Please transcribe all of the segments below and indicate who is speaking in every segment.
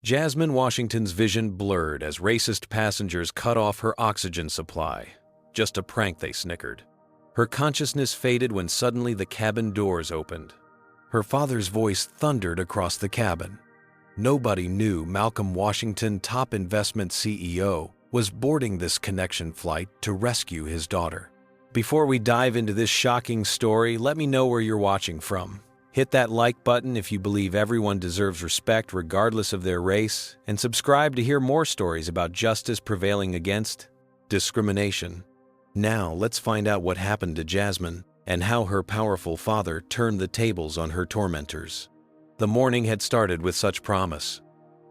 Speaker 1: Jasmine Washington's vision blurred as racist passengers cut off her oxygen supply. Just a prank, they snickered. Her consciousness faded when suddenly the cabin doors opened. Her father's voice thundered across the cabin. Nobody knew Malcolm Washington, top investment CEO, was boarding this connection flight to rescue his daughter. Before we dive into this shocking story, let me know where you're watching from. Hit that like button if you believe everyone deserves respect regardless of their race, and subscribe to hear more stories about justice prevailing against discrimination. Now, let's find out what happened to Jasmine and how her powerful father turned the tables on her tormentors. The morning had started with such promise.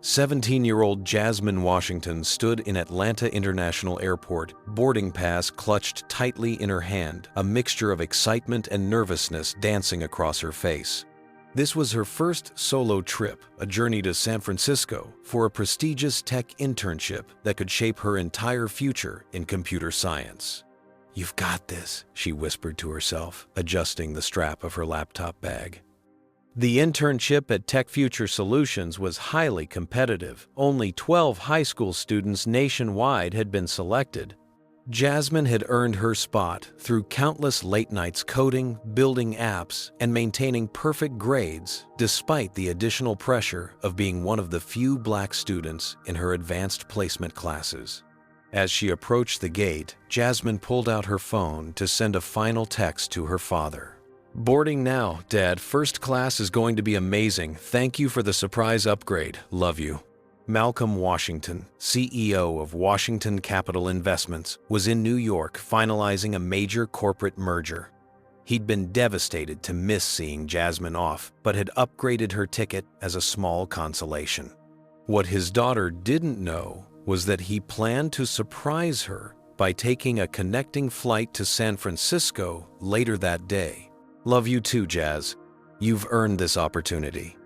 Speaker 1: 17-year-old Jasmine Washington stood in Atlanta International Airport, boarding pass clutched tightly in her hand, a mixture of excitement and nervousness dancing across her face. This was her first solo trip, a journey to San Francisco for a prestigious tech internship that could shape her entire future in computer science. "You've got this," she whispered to herself, adjusting the strap of her laptop bag. The internship at Tech Future Solutions was highly competitive. Only 12 high school students nationwide had been selected. Jasmine had earned her spot through countless late nights coding, building apps, and maintaining perfect grades, despite the additional pressure of being one of the few black students in her advanced placement classes. As she approached the gate, Jasmine pulled out her phone to send a final text to her father. "Boarding now, Dad. First class is going to be amazing. Thank you for the surprise upgrade. Love you." Malcolm Washington, CEO of Washington Capital Investments, was in New York finalizing a major corporate merger. He'd been devastated to miss seeing Jasmine off, but had upgraded her ticket as a small consolation. What his daughter didn't know was that he planned to surprise her by taking a connecting flight to San Francisco later that day. "Love you too, Jazz. You've earned this opportunity.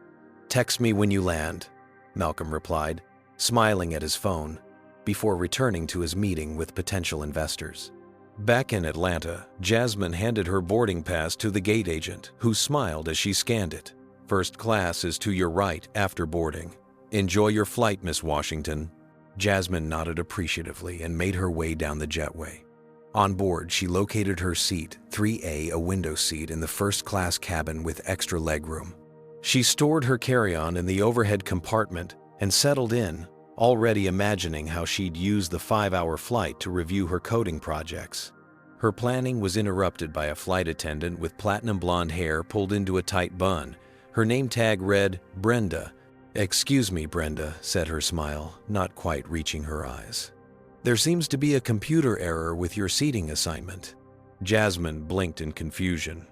Speaker 1: Text me when you land," Malcolm replied, smiling at his phone, before returning to his meeting with potential investors. Back in Atlanta, Jasmine handed her boarding pass to the gate agent, who smiled as she scanned it. "First class is to your right after boarding. Enjoy your flight, Miss Washington." Jasmine nodded appreciatively and made her way down the jetway. On board, she located her seat, 3A, a window seat in the first-class cabin with extra legroom. She stored her carry-on in the overhead compartment and settled in, already imagining how she'd use the 5-hour flight to review her coding projects. Her planning was interrupted by a flight attendant with platinum blonde hair pulled into a tight bun. Her name tag read, "Brenda." "Excuse me, Brenda," said her smile, not quite reaching her eyes. "There seems to be a computer error with your seating assignment." Jasmine blinked in confusion.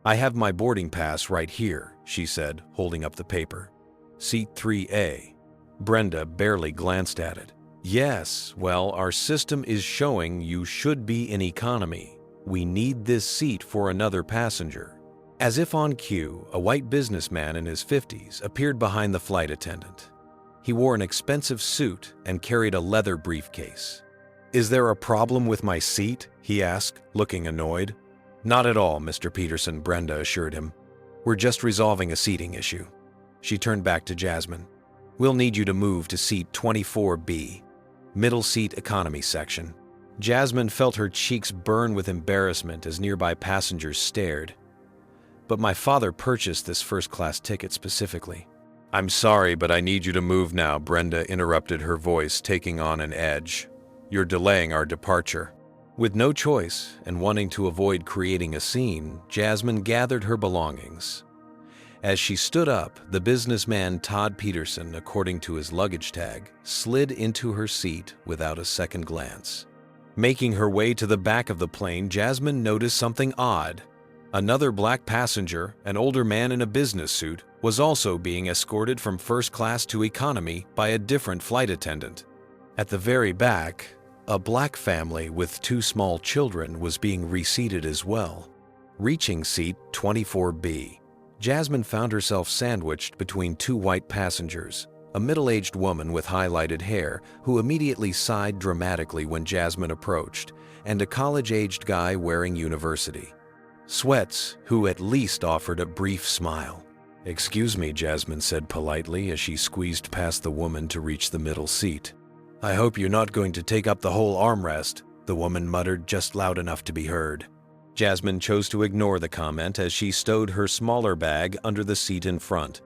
Speaker 1: "I have my boarding pass right here," she said, holding up the paper. "Seat 3A. Brenda barely glanced at it. "Yes, well, our system is showing you should be in economy. We need this seat for another passenger." As if on cue, a white businessman in his 50s appeared behind the flight attendant. He wore an expensive suit and carried a leather briefcase. "Is there a problem with my seat?" he asked, looking annoyed. "Not at all, Mr. Peterson," Brenda assured him. "We're just resolving a seating issue." She turned back to Jasmine. "We'll need you to move to seat 24B, middle seat economy section." Jasmine felt her cheeks burn with embarrassment as nearby passengers stared. "But my father purchased this first-class ticket specifically." "I'm sorry, but I need you to move now," Brenda interrupted, her voice taking on an edge. "You're delaying our departure." With no choice and wanting to avoid creating a scene, Jasmine gathered her belongings. As she stood up, the businessman Todd Peterson, according to his luggage tag, slid into her seat without a second glance. Making her way to the back of the plane, Jasmine noticed something odd. Another black passenger, an older man in a business suit, was also being escorted from first class to economy by a different flight attendant. At the very back, a black family with 2 small children was being reseated as well. Reaching seat 24B, Jasmine found herself sandwiched between 2 white passengers, a middle-aged woman with highlighted hair who immediately sighed dramatically when Jasmine approached, and a college-aged guy wearing university sweats who at least offered a brief smile. "Excuse me," Jasmine said politely as she squeezed past the woman to reach the middle seat. "I hope you're not going to take up the whole armrest," the woman muttered just loud enough to be heard. Jasmine chose to ignore the comment as she stowed her smaller bag under the seat in front.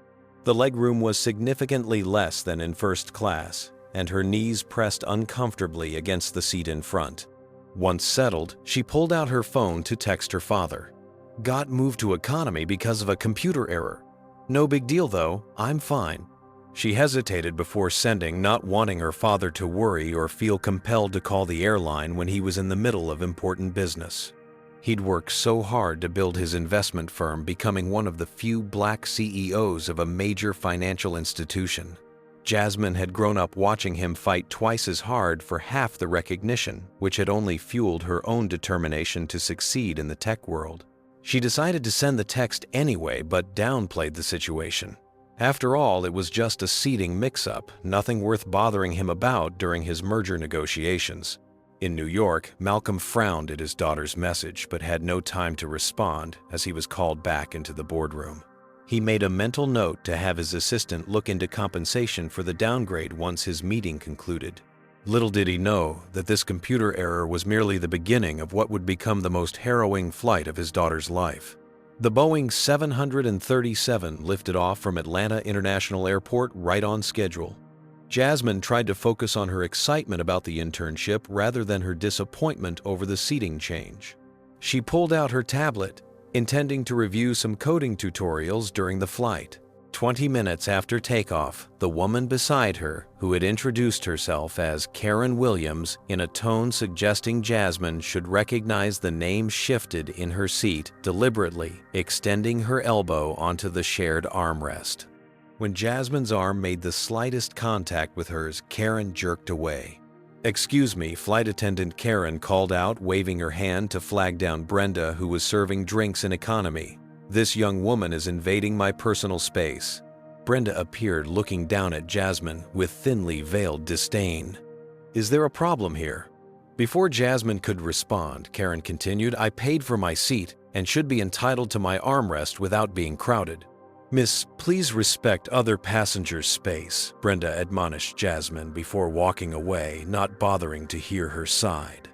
Speaker 1: The legroom was significantly less than in first class, and her knees pressed uncomfortably against the seat in front. Once settled, she pulled out her phone to text her father. "Got moved to economy because of a computer error. No big deal though, I'm fine." She hesitated before sending, not wanting her father to worry or feel compelled to call the airline when he was in the middle of important business. He'd worked so hard to build his investment firm, becoming one of the few black CEOs of a major financial institution. Jasmine had grown up watching him fight twice as hard for half the recognition, which had only fueled her own determination to succeed in the tech world. She decided to send the text anyway, but downplayed the situation. After all, it was just a seating mix-up, nothing worth bothering him about during his merger negotiations. In New York, Malcolm frowned at his daughter's message but had no time to respond as he was called back into the boardroom. He made a mental note to have his assistant look into compensation for the downgrade once his meeting concluded. Little did he know that this computer error was merely the beginning of what would become the most harrowing flight of his daughter's life. The Boeing 737 lifted off from Atlanta International Airport right on schedule. Jasmine tried to focus on her excitement about the internship rather than her disappointment over the seating change. She pulled out her tablet, intending to review some coding tutorials during the flight. 20 minutes after takeoff, the woman beside her, who had introduced herself as Karen Williams in a tone suggesting Jasmine should recognize the name, shifted in her seat, deliberately extending her elbow onto the shared armrest. When Jasmine's arm made the slightest contact with hers, Karen jerked away. "Excuse me," flight attendant Karen called out, waving her hand to flag down Brenda, who was serving drinks in economy. "This young woman is invading my personal space." Brenda appeared, looking down at Jasmine with thinly veiled disdain. "Is there a problem here?" Before Jasmine could respond, Karen continued, "I paid for my seat and should be entitled to my armrest without being crowded." "Miss, please respect other passengers' space," Brenda admonished Jasmine before walking away, not bothering to hear her side.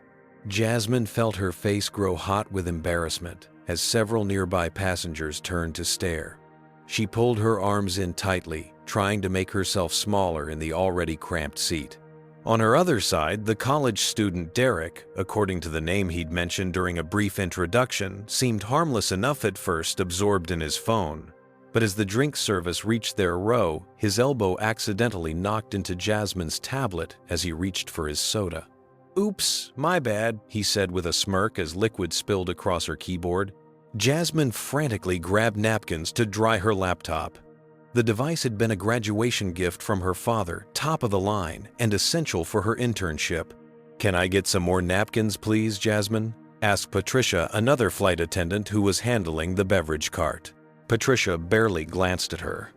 Speaker 1: Jasmine felt her face grow hot with embarrassment as several nearby passengers turned to stare. She pulled her arms in tightly, trying to make herself smaller in the already cramped seat. On her other side, the college student Derek, according to the name he'd mentioned during a brief introduction, seemed harmless enough at first, absorbed in his phone. But as the drink service reached their row, his elbow accidentally knocked into Jasmine's tablet as he reached for his soda. "Oops, my bad," he said with a smirk as liquid spilled across her keyboard. Jasmine frantically grabbed napkins to dry her laptop. The device had been a graduation gift from her father, top of the line, and essential for her internship. "Can I get some more napkins, please, Jasmine?" asked Patricia, another flight attendant who was handling the beverage cart. Patricia barely glanced at her.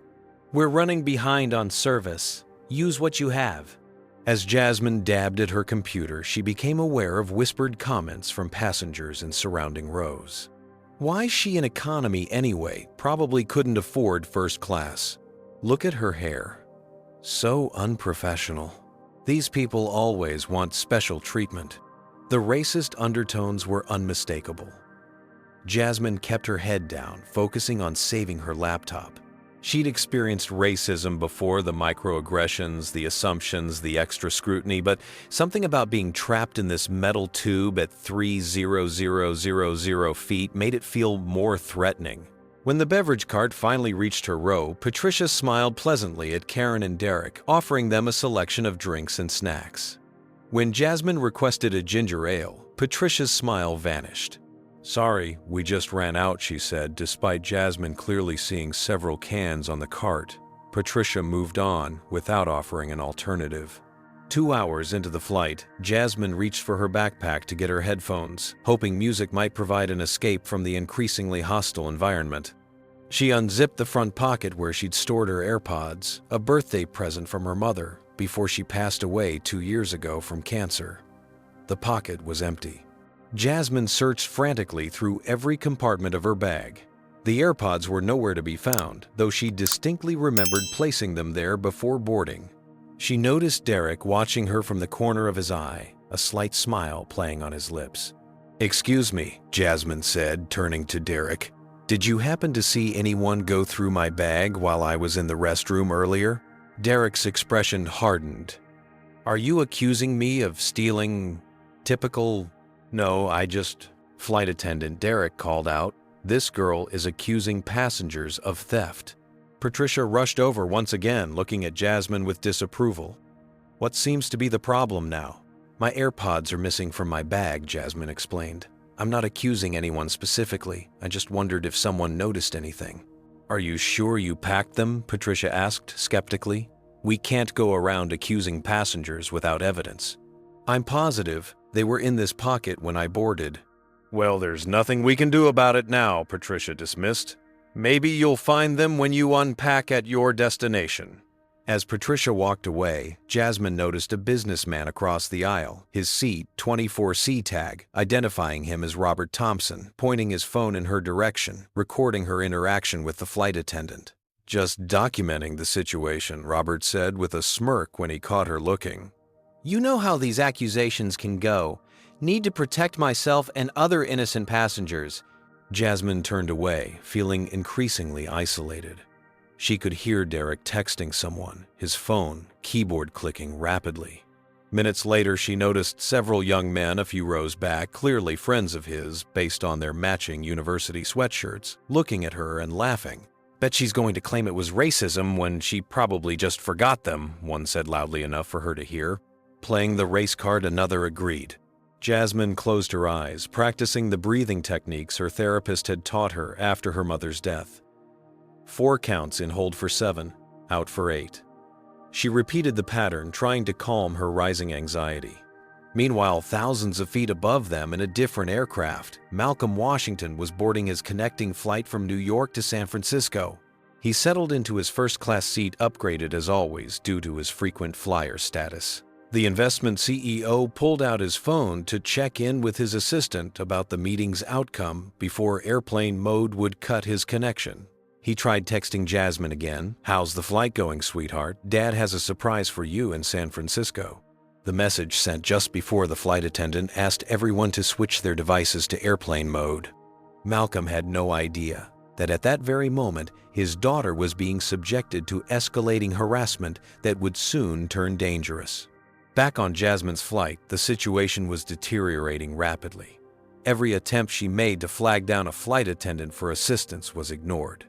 Speaker 1: "We're running behind on service. Use what you have." As Jasmine dabbed at her computer, she became aware of whispered comments from passengers in surrounding rows. Why's she in economy anyway? Probably couldn't afford first class. Look at her hair. So unprofessional. These people always want special treatment. The racist undertones were unmistakable. Jasmine kept her head down, focusing on saving her laptop. She'd experienced racism before, the microaggressions, the assumptions, the extra scrutiny, but something about being trapped in this metal tube at 3,000 feet made it feel more threatening. When the beverage cart finally reached her row, Patricia smiled pleasantly at Karen and Derek, offering them a selection of drinks and snacks. When Jasmine requested a ginger ale, Patricia's smile vanished. "Sorry, we just ran out," she said, despite Jasmine clearly seeing several cans on the cart. Patricia moved on without offering an alternative. 2 hours into the flight, Jasmine reached for her backpack to get her headphones, hoping music might provide an escape from the increasingly hostile environment. She unzipped the front pocket where she'd stored her AirPods, a birthday present from her mother, before she passed away 2 years ago from cancer. The pocket was empty. Jasmine searched frantically through every compartment of her bag. The AirPods were nowhere to be found, though she distinctly remembered placing them there before boarding. She noticed Derek watching her from the corner of his eye, a slight smile playing on his lips. "Excuse me," Jasmine said, turning to Derek. "Did you happen to see anyone go through my bag while I was in the restroom earlier?" Derek's expression hardened. "Are you accusing me of stealing typical—" "No, I just—" Flight attendant Derek called out. "This girl is accusing passengers of theft." Patricia rushed over once again, looking at Jasmine with disapproval. "What seems to be the problem now?" "My AirPods are missing from my bag," Jasmine explained. "I'm not accusing anyone specifically. I just wondered if someone noticed anything." "Are you sure you packed them?" Patricia asked skeptically. "We can't go around accusing passengers without evidence." "I'm positive they were in this pocket when I boarded." "Well, there's nothing we can do about it now," Patricia dismissed. "Maybe you'll find them when you unpack at your destination." As Patricia walked away, Jasmine noticed a businessman across the aisle, his seat 24C tag, identifying him as Robert Thompson, pointing his phone in her direction, recording her interaction with the flight attendant. "Just documenting the situation," Robert said with a smirk when he caught her looking. "You know how these accusations can go. Need to protect myself and other innocent passengers." Jasmine turned away, feeling increasingly isolated. She could hear Derek texting someone, his phone, keyboard clicking rapidly. Minutes later, she noticed several young men a few rows back, clearly friends of his based on their matching university sweatshirts, looking at her and laughing. "Bet she's going to claim it was racism when she probably just forgot them," one said loudly enough for her to hear. Playing the race card, another agreed. Jasmine closed her eyes, practicing the breathing techniques her therapist had taught her after her mother's death. 4 counts in hold for 7, out for 8. She repeated the pattern, trying to calm her rising anxiety. Meanwhile, thousands of feet above them in a different aircraft, Malcolm Washington was boarding his connecting flight from New York to San Francisco. He settled into his first-class seat, upgraded as always due to his frequent flyer status. The investment CEO pulled out his phone to check in with his assistant about the meeting's outcome before airplane mode would cut his connection. He tried texting Jasmine again. "How's the flight going, sweetheart? Dad has a surprise for you in San Francisco." The message sent just before the flight attendant asked everyone to switch their devices to airplane mode. Malcolm had no idea that at that very moment, his daughter was being subjected to escalating harassment that would soon turn dangerous. Back on Jasmine's flight, the situation was deteriorating rapidly. Every attempt she made to flag down a flight attendant for assistance was ignored.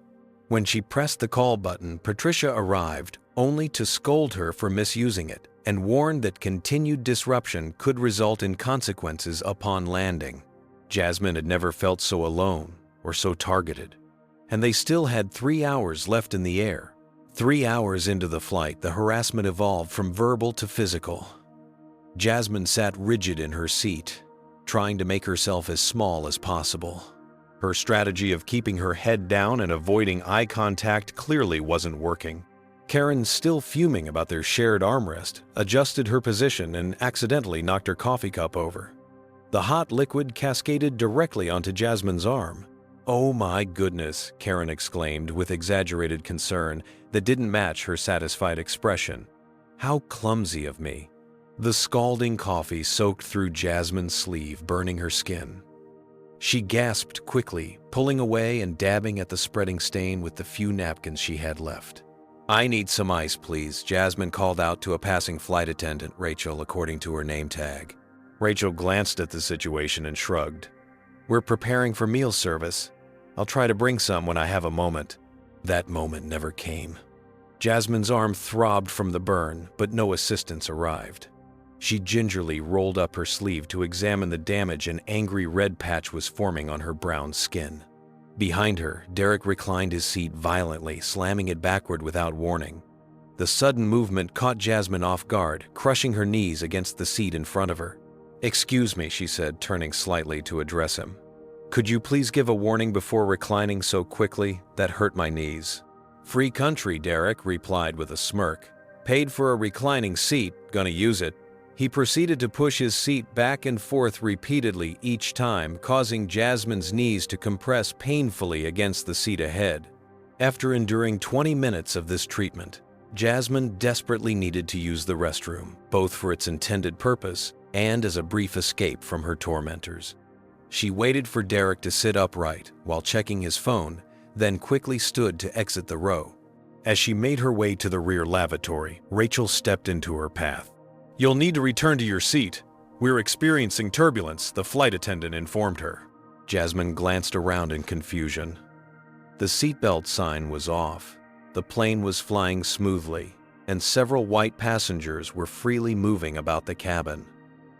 Speaker 1: When she pressed the call button, Patricia arrived, only to scold her for misusing it and warned that continued disruption could result in consequences upon landing. Jasmine had never felt so alone or so targeted. And they still had 3 hours left in the air. 3 hours into the flight, the harassment evolved from verbal to physical. Jasmine sat rigid in her seat, trying to make herself as small as possible. Her strategy of keeping her head down and avoiding eye contact clearly wasn't working. Karen, still fuming about their shared armrest, adjusted her position and accidentally knocked her coffee cup over. The hot liquid cascaded directly onto Jasmine's arm. "Oh my goodness," Karen exclaimed with exaggerated concern that didn't match her satisfied expression. "How clumsy of me." The scalding coffee soaked through Jasmine's sleeve, burning her skin. She gasped quickly, pulling away and dabbing at the spreading stain with the few napkins she had left. "I need some ice, please," Jasmine called out to a passing flight attendant, Rachel, according to her name tag. Rachel glanced at the situation and shrugged. "We're preparing for meal service. I'll try to bring some when I have a moment." That moment never came. Jasmine's arm throbbed from the burn, but no assistance arrived. She gingerly rolled up her sleeve to examine the damage an angry red patch was forming on her brown skin. Behind her, Derek reclined his seat violently, slamming it backward without warning. The sudden movement caught Jasmine off guard, crushing her knees against the seat in front of her. "Excuse me," she said, turning slightly to address him. "Could you please give a warning before reclining so quickly? That hurt my knees." "Free country," Derek replied with a smirk. "Paid for a reclining seat, gonna use it." He proceeded to push his seat back and forth repeatedly each time, causing Jasmine's knees to compress painfully against the seat ahead. After enduring 20 minutes of this treatment, Jasmine desperately needed to use the restroom, both for its intended purpose and as a brief escape from her tormentors. She waited for Derek to sit upright while checking his phone, then quickly stood to exit the row. As she made her way to the rear lavatory, Rachel stepped into her path. "You'll need to return to your seat. We're experiencing turbulence," the flight attendant informed her. Jasmine glanced around in confusion. The seatbelt sign was off. The plane was flying smoothly, and several white passengers were freely moving about the cabin.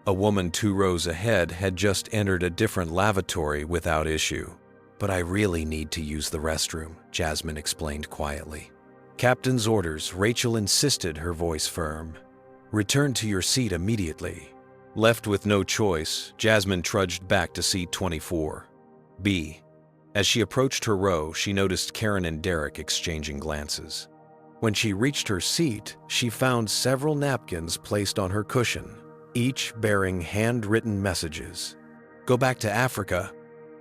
Speaker 1: A woman 2 rows ahead had just entered a different lavatory without issue. "But I really need to use the restroom," Jasmine explained quietly. "Captain's orders," Rachel insisted, her voice firm. "Return to your seat immediately." Left with no choice, Jasmine trudged back to seat 24B. As she approached her row, she noticed Karen and Derek exchanging glances. When she reached her seat, she found several napkins placed on her cushion, each bearing handwritten messages. "Go back to Africa.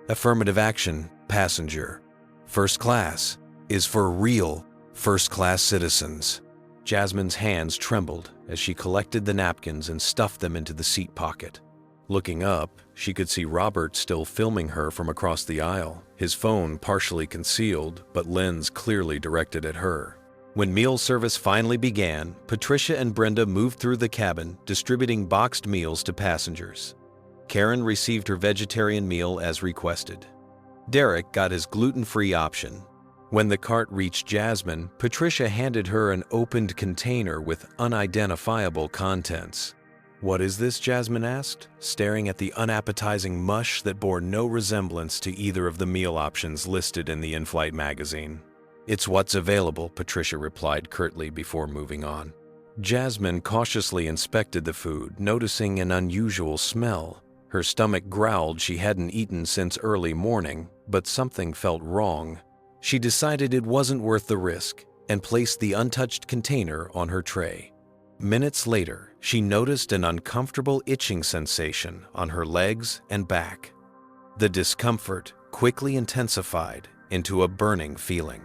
Speaker 1: Affirmative action, passenger. First class is for real first-class citizens." Jasmine's hands trembled as she collected the napkins and stuffed them into the seat pocket. Looking up, she could see Robert still filming her from across the aisle, his phone partially concealed but lens clearly directed at her. When meal service finally began, Patricia and Brenda moved through the cabin, distributing boxed meals to passengers. Karen received her vegetarian meal as requested. Derek got his gluten-free option. When the cart reached Jasmine, Patricia handed her an opened container with unidentifiable contents. "What is this?" Jasmine asked, staring at the unappetizing mush that bore no resemblance to either of the meal options listed in the in-flight magazine. "It's what's available," Patricia replied curtly before moving on. Jasmine cautiously inspected the food, noticing an unusual smell. Her stomach growled she hadn't eaten since early morning, but something felt wrong. She decided it wasn't worth the risk and placed the untouched container on her tray. Minutes later, she noticed an uncomfortable itching sensation on her legs and back. The discomfort quickly intensified into a burning feeling.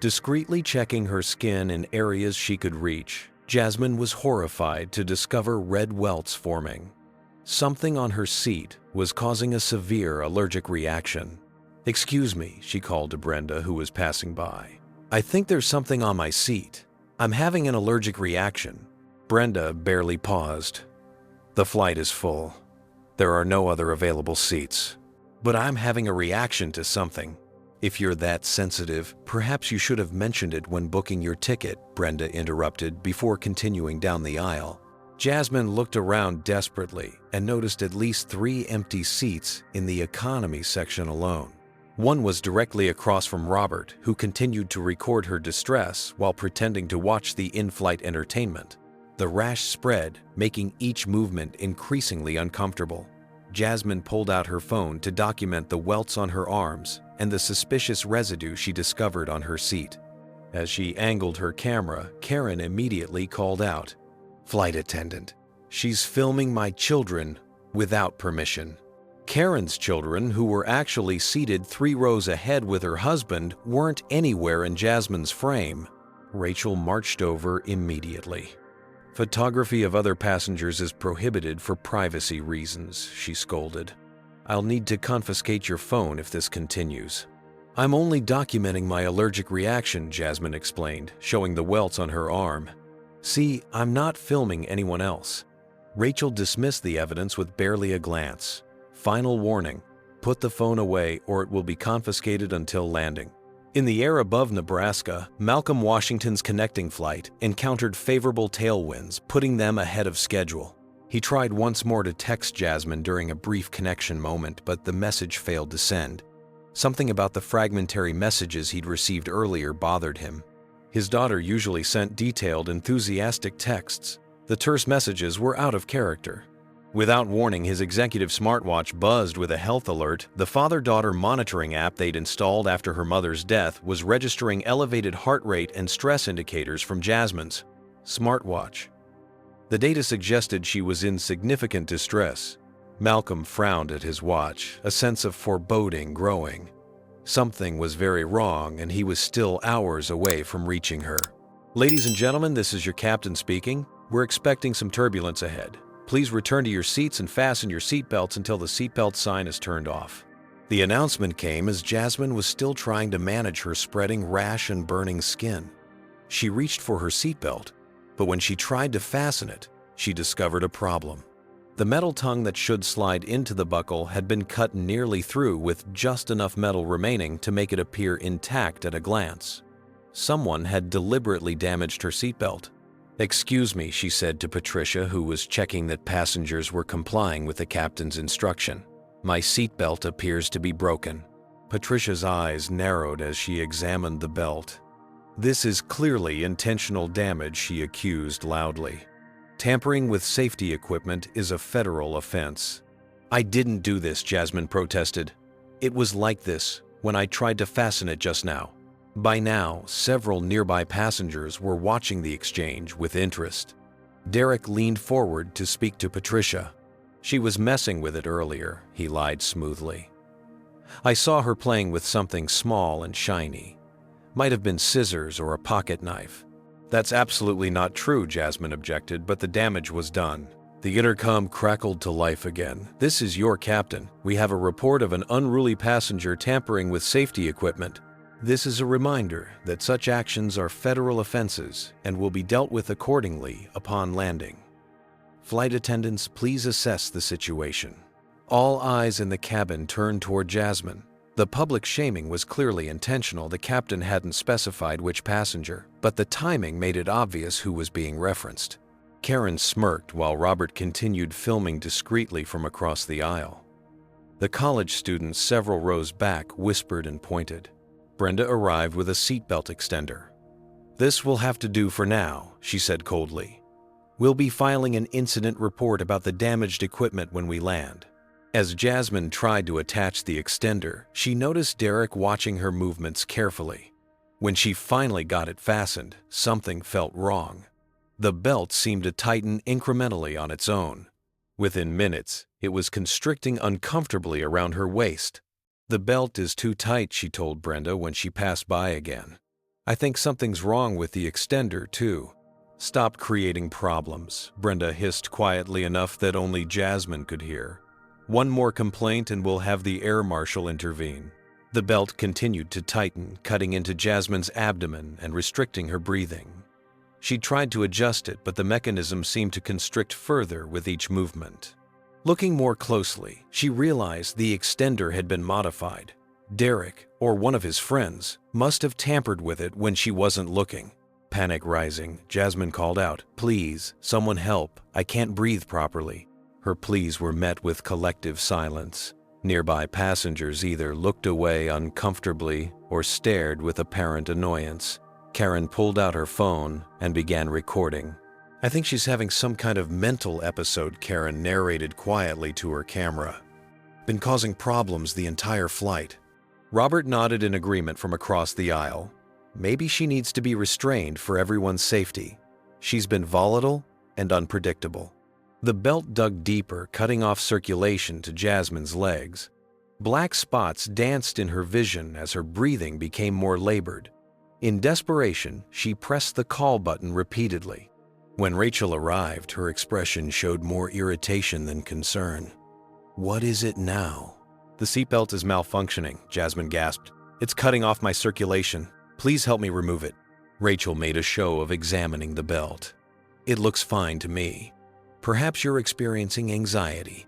Speaker 1: Discreetly checking her skin in areas she could reach, Jasmine was horrified to discover red welts forming. Something on her seat was causing a severe allergic reaction. "Excuse me," she called to Brenda, who was passing by. "I think there's something on my seat. I'm having an allergic reaction." Brenda barely paused. "The flight is full. There are no other available seats. But I'm having a reaction to something." "If you're that sensitive, perhaps you should have mentioned it when booking your ticket," Brenda interrupted before continuing down the aisle. Jasmine looked around desperately and noticed at least 3 empty seats in the economy section alone. One was directly across from Robert, who continued to record her distress while pretending to watch the in-flight entertainment. The rash spread, making each movement increasingly uncomfortable. Jasmine pulled out her phone to document the welts on her arms and the suspicious residue she discovered on her seat. As she angled her camera, Karen immediately called out, "Flight attendant, she's filming my children without permission." Karen's children, who were actually seated 3 rows ahead with her husband, weren't anywhere in Jasmine's frame. Rachel marched over immediately. "Photography of other passengers is prohibited for privacy reasons," she scolded. "I'll need to confiscate your phone if this continues." "I'm only documenting my allergic reaction," Jasmine explained, showing the welts on her arm. "See, I'm not filming anyone else." Rachel dismissed the evidence with barely a glance. "Final warning, put the phone away or it will be confiscated until landing." In the air above Nebraska, Malcolm Washington's connecting flight encountered favorable tailwinds, putting them ahead of schedule. He tried once more to text Jasmine during a brief connection moment, but the message failed to send. Something about the fragmentary messages he'd received earlier bothered him. His daughter usually sent detailed, enthusiastic texts. The terse messages were out of character. Without warning, his executive smartwatch buzzed with a health alert. The father-daughter monitoring app they'd installed after her mother's death was registering elevated heart rate and stress indicators from Jasmine's smartwatch. The data suggested she was in significant distress. Malcolm frowned at his watch, a sense of foreboding growing. Something was very wrong, and he was still hours away from reaching her. Ladies and gentlemen, this is your captain speaking. We're expecting some turbulence ahead. Please return to your seats and fasten your seatbelts until the seatbelt sign is turned off. The announcement came as Jasmine was still trying to manage her spreading rash and burning skin. She reached for her seatbelt, but when she tried to fasten it, she discovered a problem. The metal tongue that should slide into the buckle had been cut nearly through with just enough metal remaining to make it appear intact at a glance. Someone had deliberately damaged her seatbelt. "Excuse me," she said to Patricia, who was checking that passengers were complying with the captain's instruction. "My seatbelt appears to be broken." Patricia's eyes narrowed as she examined the belt. "This is clearly intentional damage," she accused loudly. "Tampering with safety equipment is a federal offense." "I didn't do this," Jasmine protested. "It was like this when I tried to fasten it just now." By now, several nearby passengers were watching the exchange with interest. Derek leaned forward to speak to Patricia. "She was messing with it earlier," he lied smoothly. "I saw her playing with something small and shiny. Might have been scissors or a pocket knife." "That's absolutely not true," Jasmine objected, "but the damage was done." The intercom crackled to life again. "This is your captain. We have a report of an unruly passenger tampering with safety equipment. This is a reminder that such actions are federal offenses and will be dealt with accordingly upon landing. Flight attendants, please assess the situation." All eyes in the cabin turned toward Jasmine. The public shaming was clearly intentional. The captain hadn't specified which passenger, but the timing made it obvious who was being referenced. Karen smirked while Robert continued filming discreetly from across the aisle. The college students several rows back whispered and pointed. Brenda arrived with a seatbelt extender. "This will have to do for now," she said coldly. "We'll be filing an incident report about the damaged equipment when we land." As Jasmine tried to attach the extender, she noticed Derek watching her movements carefully. When she finally got it fastened, something felt wrong. The belt seemed to tighten incrementally on its own. Within minutes, it was constricting uncomfortably around her waist. "The belt is too tight," she told Brenda when she passed by again. "I think something's wrong with the extender, too." "Stop creating problems," Brenda hissed quietly enough that only Jasmine could hear. "One more complaint and we'll have the air marshal intervene." The belt continued to tighten, cutting into Jasmine's abdomen and restricting her breathing. She tried to adjust it, but the mechanism seemed to constrict further with each movement. Looking more closely, she realized the extender had been modified. Derek, or one of his friends, must have tampered with it when she wasn't looking. Panic rising, Jasmine called out, "Please, someone help. I can't breathe properly." Her pleas were met with collective silence. Nearby passengers either looked away uncomfortably or stared with apparent annoyance. Karen pulled out her phone and began recording. "I think she's having some kind of mental episode," Karen narrated quietly to her camera. "Been causing problems the entire flight." Robert nodded in agreement from across the aisle. "Maybe she needs to be restrained for everyone's safety. She's been volatile and unpredictable." The belt dug deeper, cutting off circulation to Jasmine's legs. Black spots danced in her vision as her breathing became more labored. In desperation, she pressed the call button repeatedly. When Rachel arrived, her expression showed more irritation than concern. "What is it now?" "The seatbelt is malfunctioning," Jasmine gasped. "It's cutting off my circulation. Please help me remove it." Rachel made a show of examining the belt. "It looks fine to me. Perhaps you're experiencing anxiety.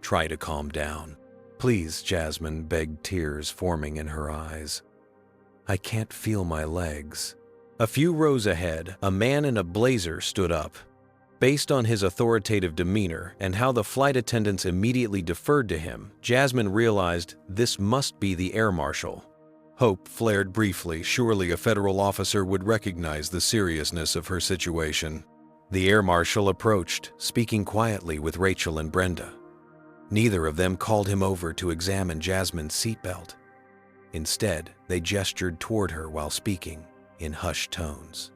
Speaker 1: Try to calm down." "Please," Jasmine begged, tears forming in her eyes. "I can't feel my legs." A few rows ahead, a man in a blazer stood up. Based on his authoritative demeanor and how the flight attendants immediately deferred to him, Jasmine realized this must be the air marshal. Hope flared briefly. Surely a federal officer would recognize the seriousness of her situation. The air marshal approached, speaking quietly with Rachel and Brenda. Neither of them called him over to examine Jasmine's seatbelt. Instead, they gestured toward her while speaking in hushed tones.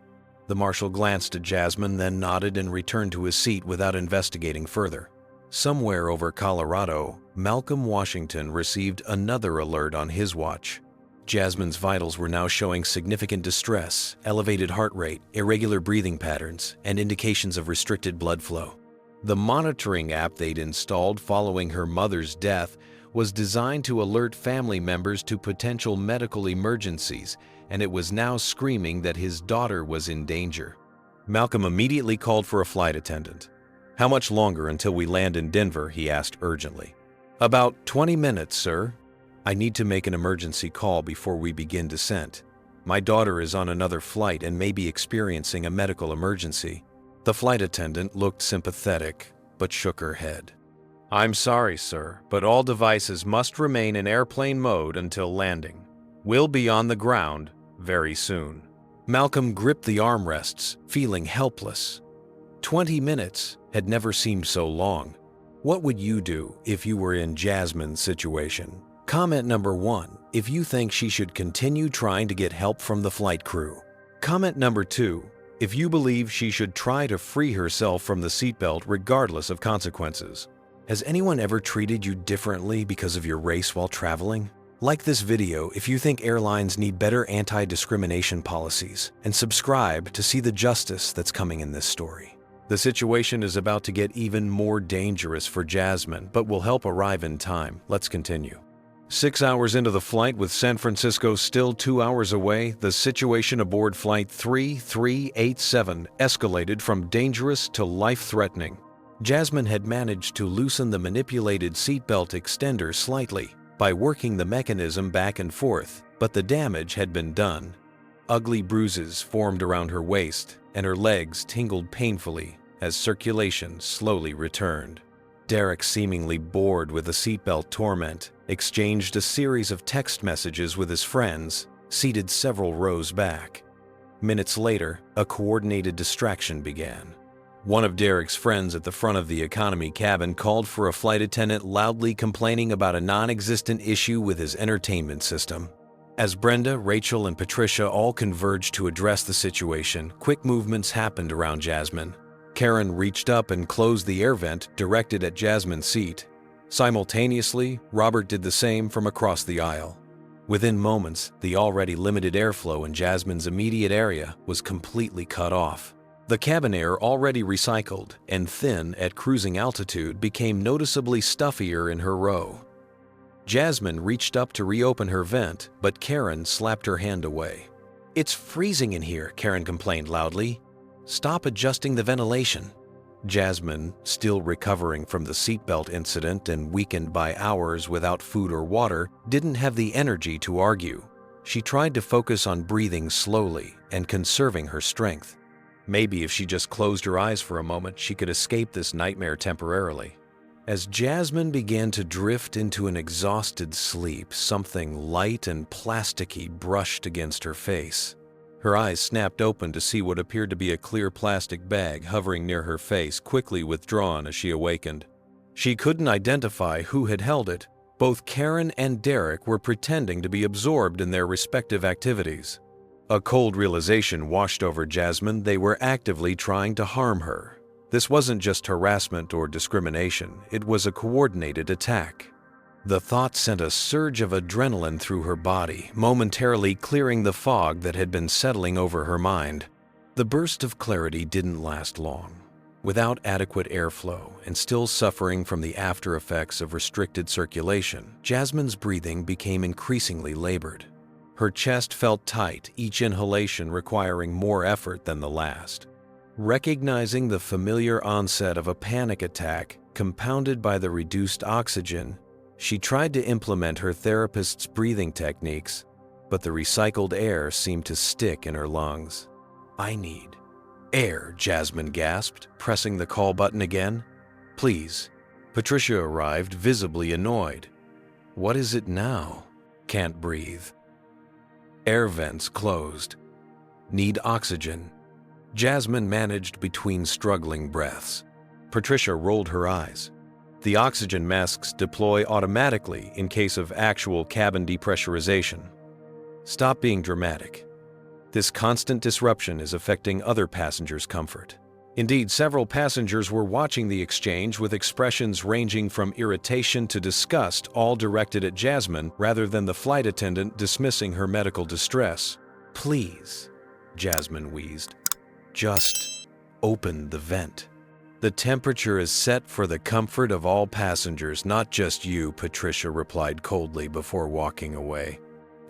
Speaker 1: The marshal glanced at Jasmine, then nodded and returned to his seat without investigating further. Somewhere over Colorado, Malcolm Washington received another alert on his watch. Jasmine's vitals were now showing significant distress, elevated heart rate, irregular breathing patterns, and indications of restricted blood flow. The monitoring app they'd installed following her mother's death was designed to alert family members to potential medical emergencies, and it was now screaming that his daughter was in danger. Malcolm immediately called for a flight attendant. "How much longer until we land in Denver?" he asked urgently. "About 20 minutes, sir. I need to make an emergency call before we begin descent. My daughter is on another flight and may be experiencing a medical emergency." The flight attendant looked sympathetic, but shook her head. "I'm sorry, sir, but all devices must remain in airplane mode until landing. We'll be on the ground very soon." Malcolm gripped the armrests, feeling helpless. 20 minutes had never seemed so long. What would you do if you were in Jasmine's situation? Comment number 1 if you think she should continue trying to get help from the flight crew. Comment number 2 if you believe she should try to free herself from the seatbelt regardless of consequences. Has anyone ever treated you differently because of your race while traveling? Like this video if you think airlines need better anti-discrimination policies, and subscribe to see the justice that's coming in this story. The situation is about to get even more dangerous for Jasmine, but will help arrive in time. Let's continue. 6 hours into the flight, with San Francisco still 2 hours away, the situation aboard Flight 3387 escalated from dangerous to life-threatening. Jasmine had managed to loosen the manipulated seatbelt extender slightly by working the mechanism back and forth, but the damage had been done. Ugly bruises formed around her waist, and her legs tingled painfully as circulation slowly returned. Derek, seemingly bored with the seatbelt torment, exchanged a series of text messages with his friends, seated several rows back. Minutes later, a coordinated distraction began. One of Derek's friends at the front of the economy cabin called for a flight attendant, loudly complaining about a non-existent issue with his entertainment system. As Brenda, Rachel, and Patricia all converged to address the situation, quick movements happened around Jasmine. Karen reached up and closed the air vent directed at Jasmine's seat. Simultaneously, Robert did the same from across the aisle. Within moments, the already limited airflow in Jasmine's immediate area was completely cut off. The cabin air, already recycled and thin at cruising altitude, became noticeably stuffier in her row. Jasmine reached up to reopen her vent, but Karen slapped her hand away. "It's freezing in here," Karen complained loudly. "Stop adjusting the ventilation." Jasmine, still recovering from the seatbelt incident and weakened by hours without food or water, didn't have the energy to argue. She tried to focus on breathing slowly and conserving her strength. Maybe if she just closed her eyes for a moment, she could escape this nightmare temporarily. As Jasmine began to drift into an exhausted sleep, something light and plasticky brushed against her face. Her eyes snapped open to see what appeared to be a clear plastic bag hovering near her face, quickly withdrawn as she awakened. She couldn't identify who had held it. Both Karen and Derek were pretending to be absorbed in their respective activities. A cold realization washed over Jasmine. They were actively trying to harm her. This wasn't just harassment or discrimination, it was a coordinated attack. The thought sent a surge of adrenaline through her body, momentarily clearing the fog that had been settling over her mind. The burst of clarity didn't last long. Without adequate airflow and still suffering from the after effects of restricted circulation, Jasmine's breathing became increasingly labored. Her chest felt tight, each inhalation requiring more effort than the last. Recognizing the familiar onset of a panic attack, compounded by the reduced oxygen, she tried to implement her therapist's breathing techniques, but the recycled air seemed to stick in her lungs. "I need air," Jasmine gasped, pressing the call button again. "Please." Patricia arrived, visibly annoyed. "What is it now?" "Can't breathe." "Air vents closed." "Need oxygen." Jasmine managed between struggling breaths. Patricia rolled her eyes. "The oxygen masks deploy automatically in case of actual cabin depressurization." "Stop being dramatic." This constant disruption is affecting other passengers' comfort. Indeed, several passengers were watching the exchange with expressions ranging from irritation to disgust, all directed at Jasmine rather than the flight attendant dismissing her medical distress. "Please," Jasmine wheezed, "just open the vent. The temperature is set for the comfort of all passengers, not just you," Patricia replied coldly before walking away.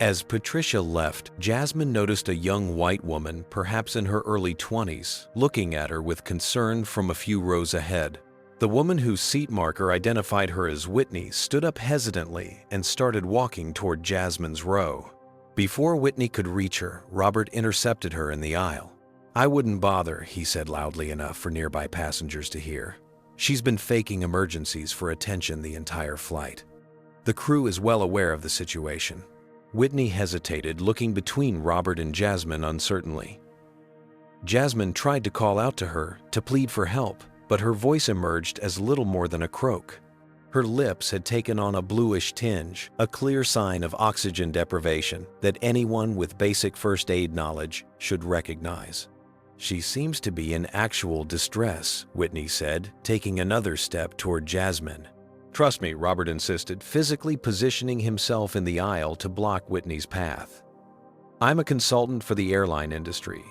Speaker 1: As Patricia left, Jasmine noticed a young white woman, perhaps in her early 20s, looking at her with concern from a few rows ahead. The woman whose seat marker identified her as Whitney stood up hesitantly and started walking toward Jasmine's row. Before Whitney could reach her, Robert intercepted her in the aisle. "I wouldn't bother," he said loudly enough for nearby passengers to hear. "She's been faking emergencies for attention the entire flight." The crew is well aware of the situation. Whitney hesitated, looking between Robert and Jasmine uncertainly. Jasmine tried to call out to her, to plead for help, but her voice emerged as little more than a croak. Her lips had taken on a bluish tinge, a clear sign of oxygen deprivation that anyone with basic first aid knowledge should recognize. "She seems to be in actual distress," Whitney said, taking another step toward Jasmine. "Trust me," Robert insisted, physically positioning himself in the aisle to block Whitney's path. "I'm a consultant for the airline industry.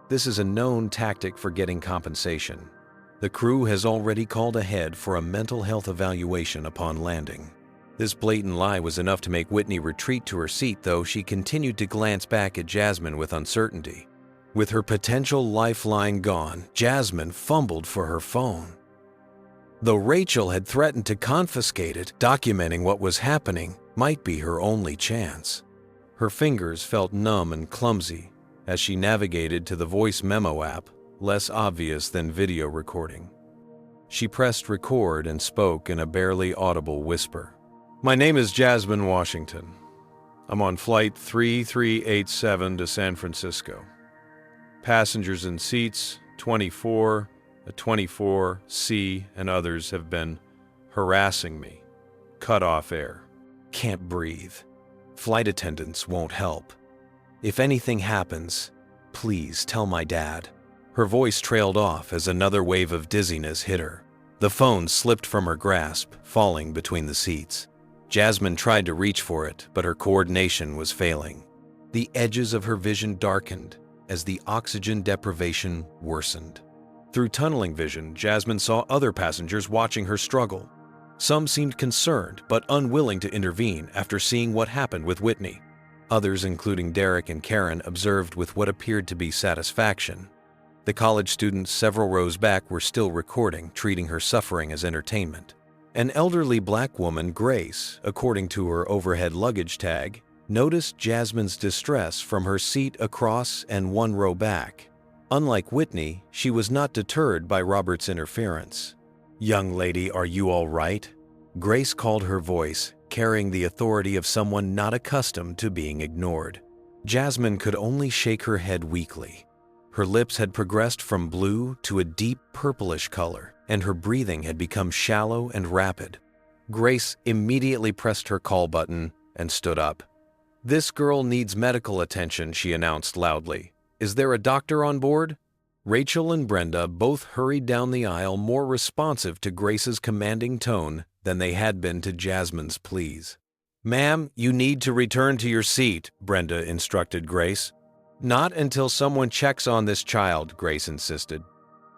Speaker 1: This is a known tactic for getting compensation. The crew has already called ahead for a mental health evaluation upon landing." This blatant lie was enough to make Whitney retreat to her seat, though she continued to glance back at Jasmine with uncertainty. With her potential lifeline gone, Jasmine fumbled for her phone. Though Rachel had threatened to confiscate it, documenting what was happening might be her only chance. Her fingers felt numb and clumsy as she navigated to the voice memo app, less obvious than video recording. She pressed record and spoke in a barely audible whisper. "My name is Jasmine Washington. I'm on flight 3387 to San Francisco. Passengers in seats 24, 24C, and others have been harassing me. Cut off air. Can't breathe. Flight attendants won't help. If anything happens, please tell my dad." Her voice trailed off as another wave of dizziness hit her. The phone slipped from her grasp, falling between the seats. Jasmine tried to reach for it, but her coordination was failing. The edges of her vision darkened as the oxygen deprivation worsened. Through tunneling vision, Jasmine saw other passengers watching her struggle. Some seemed concerned but unwilling to intervene after seeing what happened with Whitney. Others, including Derek and Karen, observed with what appeared to be satisfaction. The college students several rows back were still recording, treating her suffering as entertainment. An elderly black woman, Grace, according to her overhead luggage tag, noticed Jasmine's distress from her seat across and one row back. Unlike Whitney, she was not deterred by Robert's interference. "Young lady, are you all right?" Grace called, her voice carrying the authority of someone not accustomed to being ignored. Jasmine could only shake her head weakly. Her lips had progressed from blue to a deep purplish color, and her breathing had become shallow and rapid. Grace immediately pressed her call button and stood up. "This girl needs medical attention," she announced loudly. "Is there a doctor on board?" Rachel and Brenda both hurried down the aisle, more responsive to Grace's commanding tone than they had been to Jasmine's pleas. "Ma'am, you need to return to your seat," Brenda instructed Grace. "Not until someone checks on this child," Grace insisted.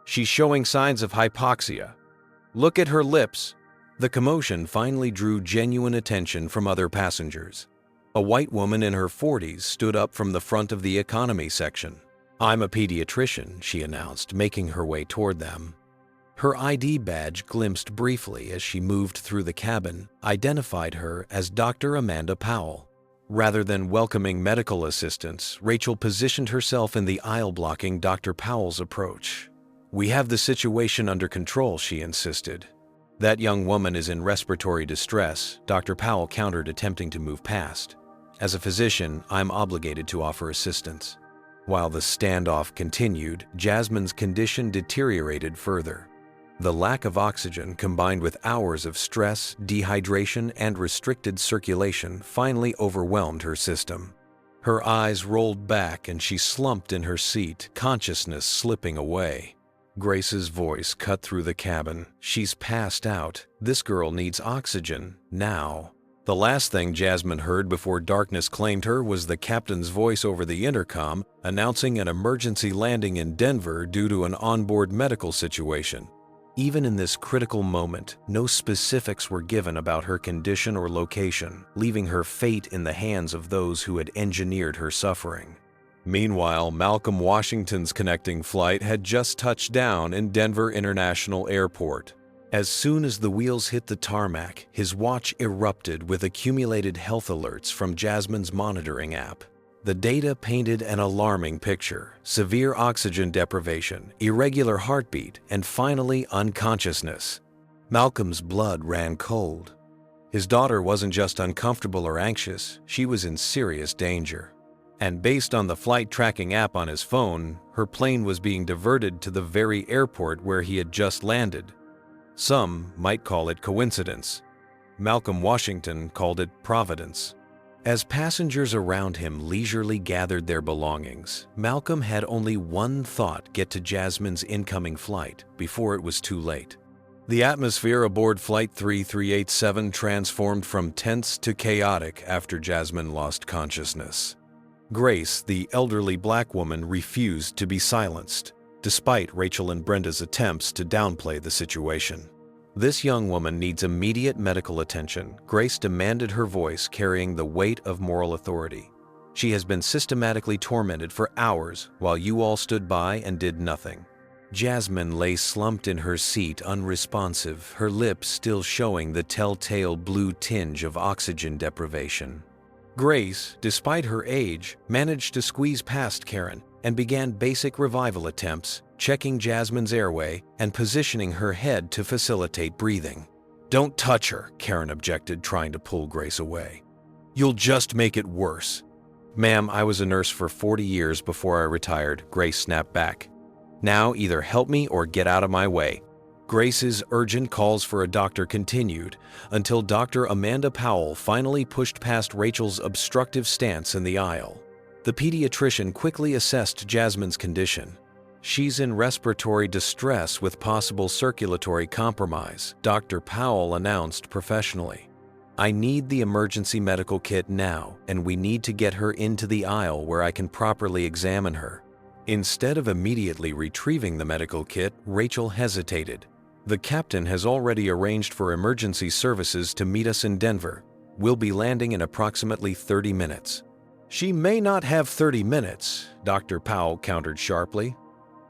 Speaker 1: "She's showing signs of hypoxia. Look at her lips." The commotion finally drew genuine attention from other passengers. A white woman in her 40s stood up from the front of the economy section. "I'm a pediatrician," she announced, making her way toward them. Her ID badge glimpsed briefly as she moved through the cabin, identified her as Dr. Amanda Powell. Rather than welcoming medical assistance, Rachel positioned herself in the aisle blocking Dr. Powell's approach. "We have the situation under control," she insisted. "That young woman is in respiratory distress," Dr. Powell countered, attempting to move past. "As a physician, I'm obligated to offer assistance." While the standoff continued, Jasmine's condition deteriorated further. The lack of oxygen, combined with hours of stress, dehydration, and restricted circulation, finally overwhelmed her system. Her eyes rolled back and she slumped in her seat, consciousness slipping away. Grace's voice cut through the cabin. "She's passed out. This girl needs oxygen, now." The last thing Jasmine heard before darkness claimed her was the captain's voice over the intercom announcing an emergency landing in Denver due to an onboard medical situation. Even in this critical moment, no specifics were given about her condition or location, leaving her fate in the hands of those who had engineered her suffering. Meanwhile, Malcolm Washington's connecting flight had just touched down in Denver International Airport. As soon as the wheels hit the tarmac, his watch erupted with accumulated health alerts from Jasmine's monitoring app. The data painted an alarming picture: severe oxygen deprivation, irregular heartbeat, and finally unconsciousness. Malcolm's blood ran cold. His daughter wasn't just uncomfortable or anxious, she was in serious danger. And based on the flight tracking app on his phone, her plane was being diverted to the very airport where he had just landed. Some might call it coincidence. Malcolm Washington called it providence. As passengers around him leisurely gathered their belongings, Malcolm had only one thought: get to Jasmine's incoming flight before it was too late. The atmosphere aboard Flight 3387 transformed from tense to chaotic after Jasmine lost consciousness. Grace, the elderly black woman, refused to be silenced, despite Rachel and Brenda's attempts to downplay the situation. "This young woman needs immediate medical attention," Grace demanded, her voice carrying the weight of moral authority. "She has been systematically tormented for hours while you all stood by and did nothing." Jasmine lay slumped in her seat, unresponsive, her lips still showing the telltale blue tinge of oxygen deprivation. Grace, despite her age, managed to squeeze past Karen and began basic revival attempts, checking Jasmine's airway and positioning her head to facilitate breathing. "Don't touch her," Karen objected, trying to pull Grace away. "You'll just make it worse." "Ma'am, I was a nurse for 40 years before I retired," Grace snapped back. "Now either help me or get out of my way." Grace's urgent calls for a doctor continued until Dr. Amanda Powell finally pushed past Rachel's obstructive stance in the aisle. The pediatrician quickly assessed Jasmine's condition. "She's in respiratory distress with possible circulatory compromise," Dr. Powell announced professionally. "I need the emergency medical kit now, and we need to get her into the aisle where I can properly examine her." Instead of immediately retrieving the medical kit, Rachel hesitated. "The captain has already arranged for emergency services to meet us in Denver. We'll be landing in approximately 30 minutes. "She may not have 30 minutes, Dr. Powell countered sharply.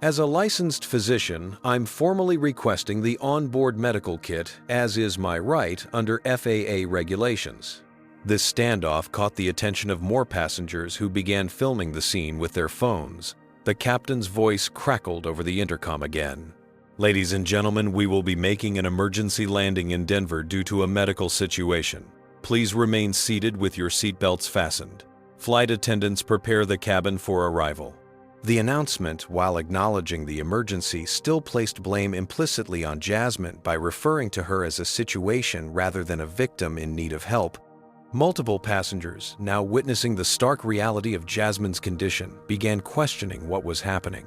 Speaker 1: "As a licensed physician, I'm formally requesting the onboard medical kit, as is my right under FAA regulations." This standoff caught the attention of more passengers who began filming the scene with their phones. The captain's voice crackled over the intercom again. "Ladies and gentlemen, we will be making an emergency landing in Denver due to a medical situation. Please remain seated with your seatbelts fastened. Flight attendants, prepare the cabin for arrival." The announcement, while acknowledging the emergency, still placed blame implicitly on Jasmine by referring to her as a situation rather than a victim in need of help. Multiple passengers, now witnessing the stark reality of Jasmine's condition, began questioning what was happening.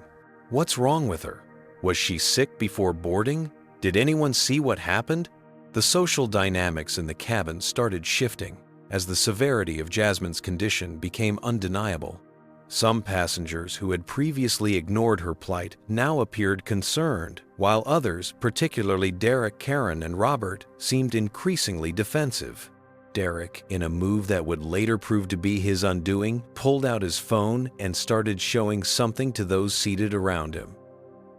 Speaker 1: What's wrong with her? Was she sick before boarding? Did anyone see what happened? The social dynamics in the cabin started shifting as the severity of Jasmine's condition became undeniable. Some passengers who had previously ignored her plight now appeared concerned, while others, particularly Derek, Karen, and Robert, seemed increasingly defensive. Derek, in a move that would later prove to be his undoing, pulled out his phone and started showing something to those seated around him.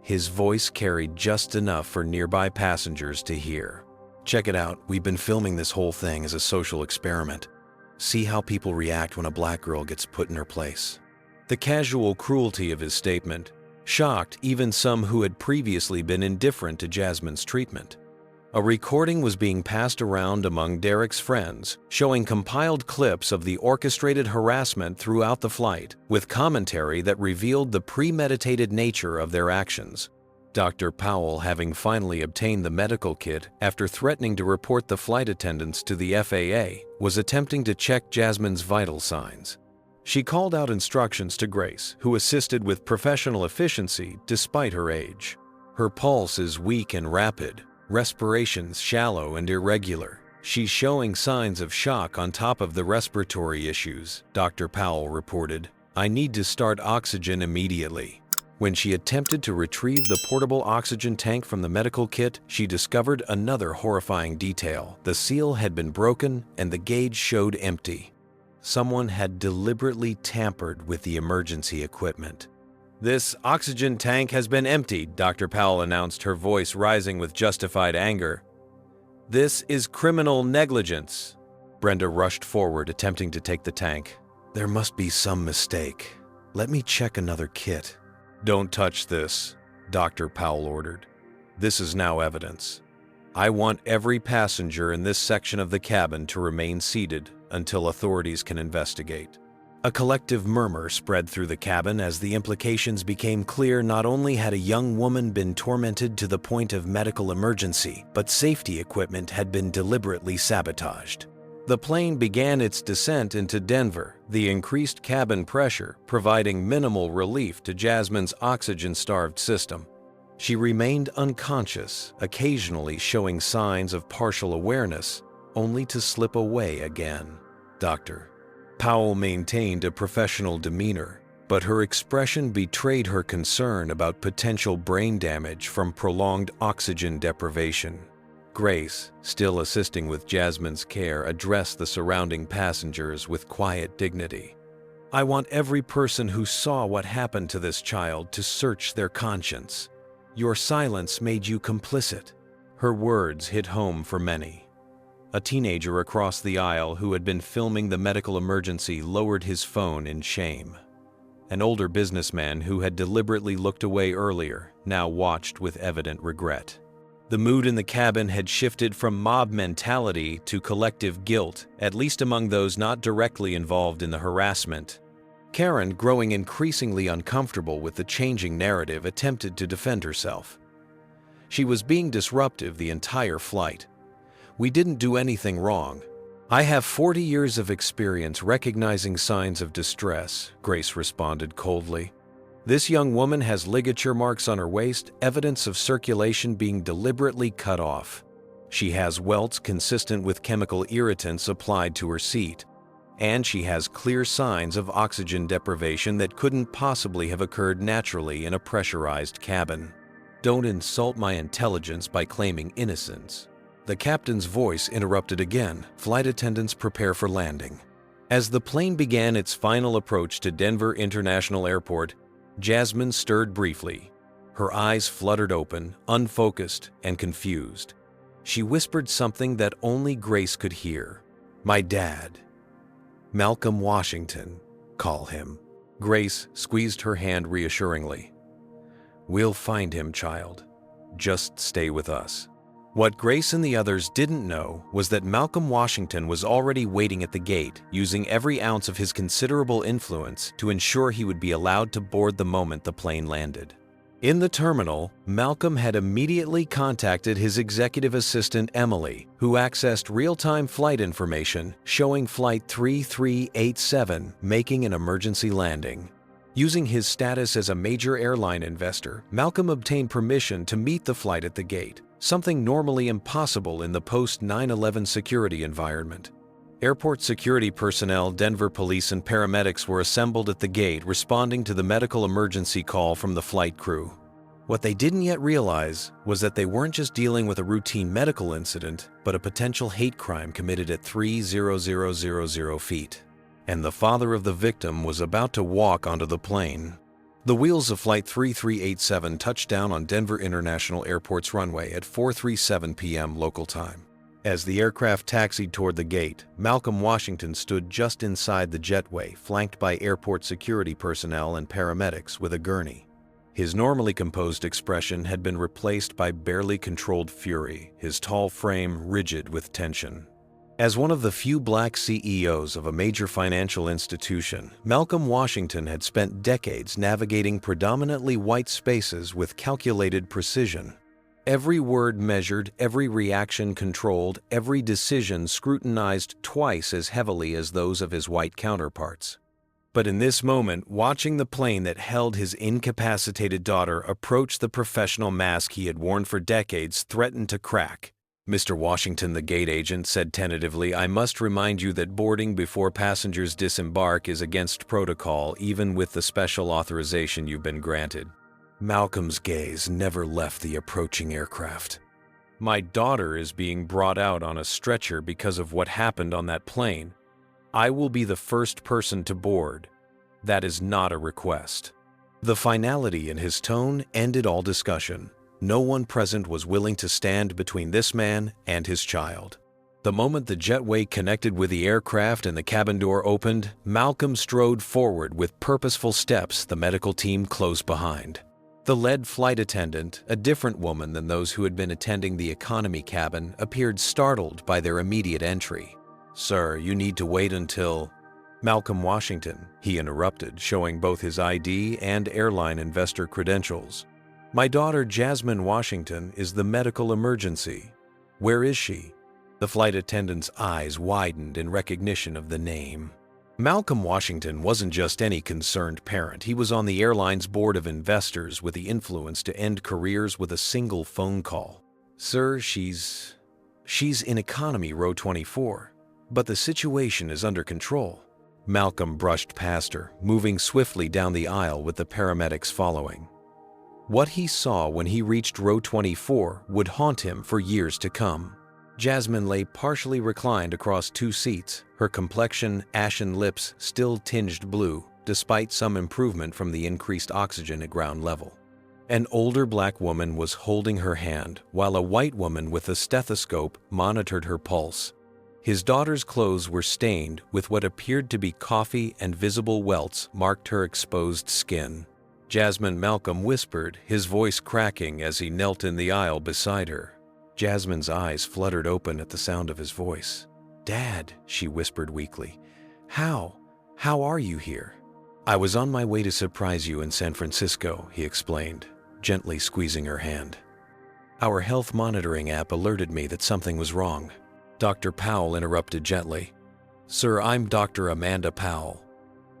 Speaker 1: His voice carried just enough for nearby passengers to hear. "Check it out, we've been filming this whole thing as a social experiment. See how people react when a black girl gets put in her place." The casual cruelty of his statement shocked even some who had previously been indifferent to Jasmine's treatment. A recording was being passed around among Derek's friends, showing compiled clips of the orchestrated harassment throughout the flight, with commentary that revealed the premeditated nature of their actions. Dr. Powell, having finally obtained the medical kit after threatening to report the flight attendants to the FAA, was attempting to check Jasmine's vital signs. She called out instructions to Grace, who assisted with professional efficiency despite her age. Her pulse is weak and rapid, respirations shallow and irregular. She's showing signs of shock on top of the respiratory issues, Dr. Powell reported. I need to start oxygen immediately. When she attempted to retrieve the portable oxygen tank from the medical kit, she discovered another horrifying detail. The seal had been broken and the gauge showed empty. Someone had deliberately tampered with the emergency equipment. This oxygen tank has been emptied, Dr. Powell announced, her voice rising with justified anger. This is criminal negligence. Brenda rushed forward, attempting to take the tank. There must be some mistake. Let me check another kit. Don't touch this, Dr. Powell ordered. This is now evidence. I want every passenger in this section of the cabin to remain seated until authorities can investigate. A collective murmur spread through the cabin as the implications became clear. Not only had a young woman been tormented to the point of medical emergency, but safety equipment had been deliberately sabotaged. The plane began its descent into Denver, the increased cabin pressure providing minimal relief to Jasmine's oxygen-starved system. She remained unconscious, occasionally showing signs of partial awareness, only to slip away again. Dr. Powell maintained a professional demeanor, but her expression betrayed her concern about potential brain damage from prolonged oxygen deprivation. Grace, still assisting with Jasmine's care, addressed the surrounding passengers with quiet dignity. I want every person who saw what happened to this child to search their conscience. Your silence made you complicit. Her words hit home for many. A teenager across the aisle who had been filming the medical emergency lowered his phone in shame. An older businessman who had deliberately looked away earlier now watched with evident regret. The mood in the cabin had shifted from mob mentality to collective guilt, at least among those not directly involved in the harassment. Karen, growing increasingly uncomfortable with the changing narrative, attempted to defend herself. She was being disruptive the entire flight. We didn't do anything wrong. I have 40 years of experience recognizing signs of distress, Grace responded coldly. This young woman has ligature marks on her waist, evidence of circulation being deliberately cut off. She has welts consistent with chemical irritants applied to her seat. And she has clear signs of oxygen deprivation that couldn't possibly have occurred naturally in a pressurized cabin. Don't insult my intelligence by claiming innocence. The captain's voice interrupted again. Flight attendants prepare for landing. As the plane began its final approach to Denver International Airport, Jasmine stirred briefly. Her eyes fluttered open, unfocused and confused. She whispered something that only Grace could hear. My dad. Malcolm Washington, call him. Grace squeezed her hand reassuringly. We'll find him, child. Just stay with us. What Grace and the others didn't know was that Malcolm Washington was already waiting at the gate, using every ounce of his considerable influence to ensure he would be allowed to board the moment the plane landed. In the terminal, Malcolm had immediately contacted his executive assistant Emily, who accessed real-time flight information showing Flight 3387 making an emergency landing. Using his status as a major airline investor, Malcolm obtained permission to meet the flight at the gate, something normally impossible in the post-9/11 security environment. Airport security personnel, Denver police and paramedics were assembled at the gate, responding to the medical emergency call from the flight crew. What they didn't yet realize was that they weren't just dealing with a routine medical incident, but a potential hate crime committed at 30000 feet. And the father of the victim was about to walk onto the plane. The wheels of Flight 3387 touched down on Denver International Airport's runway at 4:37 p.m. local time. As the aircraft taxied toward the gate, Malcolm Washington stood just inside the jetway, flanked by airport security personnel and paramedics with a gurney. His normally composed expression had been replaced by barely controlled fury, his tall frame rigid with tension. As one of the few black CEOs of a major financial institution, Malcolm Washington had spent decades navigating predominantly white spaces with calculated precision. Every word measured, every reaction controlled, every decision scrutinized twice as heavily as those of his white counterparts. But in this moment, watching the plane that held his incapacitated daughter approach the professional mask he had worn for decades threatened to crack. "Mr. Washington," the gate agent said tentatively, "I must remind you that boarding before passengers disembark is against protocol, even with the special authorization you've been granted." Malcolm's gaze never left the approaching aircraft. "My daughter is being brought out on a stretcher because of what happened on that plane. I will be the first person to board. That is not a request." The finality in his tone ended all discussion. No one present was willing to stand between this man and his child. The moment the jetway connected with the aircraft and the cabin door opened, Malcolm strode forward with purposeful steps the medical team closed behind. The lead flight attendant, a different woman than those who had been attending the economy cabin, appeared startled by their immediate entry. "Sir, you need to wait until—" "Malcolm Washington," he interrupted, showing both his ID and airline investor credentials. "My daughter Jasmine Washington is the medical emergency. Where is she?" The flight attendant's eyes widened in recognition of the name. Malcolm Washington wasn't just any concerned parent. He was on the airline's board of investors with the influence to end careers with a single phone call. "Sir, she's in economy row 24, but the situation is under control." Malcolm brushed past her, moving swiftly down the aisle with the paramedics following. What he saw when he reached row 24 would haunt him for years to come. Jasmine lay partially reclined across two seats, her complexion, ashen lips still tinged blue, despite some improvement from the increased oxygen at ground level. An older black woman was holding her hand, while a white woman with a stethoscope monitored her pulse. His daughter's clothes were stained with what appeared to be coffee, and visible welts marked her exposed skin. "Jasmine," Malcolm whispered, his voice cracking as he knelt in the aisle beside her. Jasmine's eyes fluttered open at the sound of his voice. "Dad," she whispered weakly. How are you here?" "I was on my way to surprise you in San Francisco," he explained, gently squeezing her hand. "Our health monitoring app alerted me that something was wrong." Dr. Powell interrupted gently. "Sir, I'm Dr. Amanda Powell.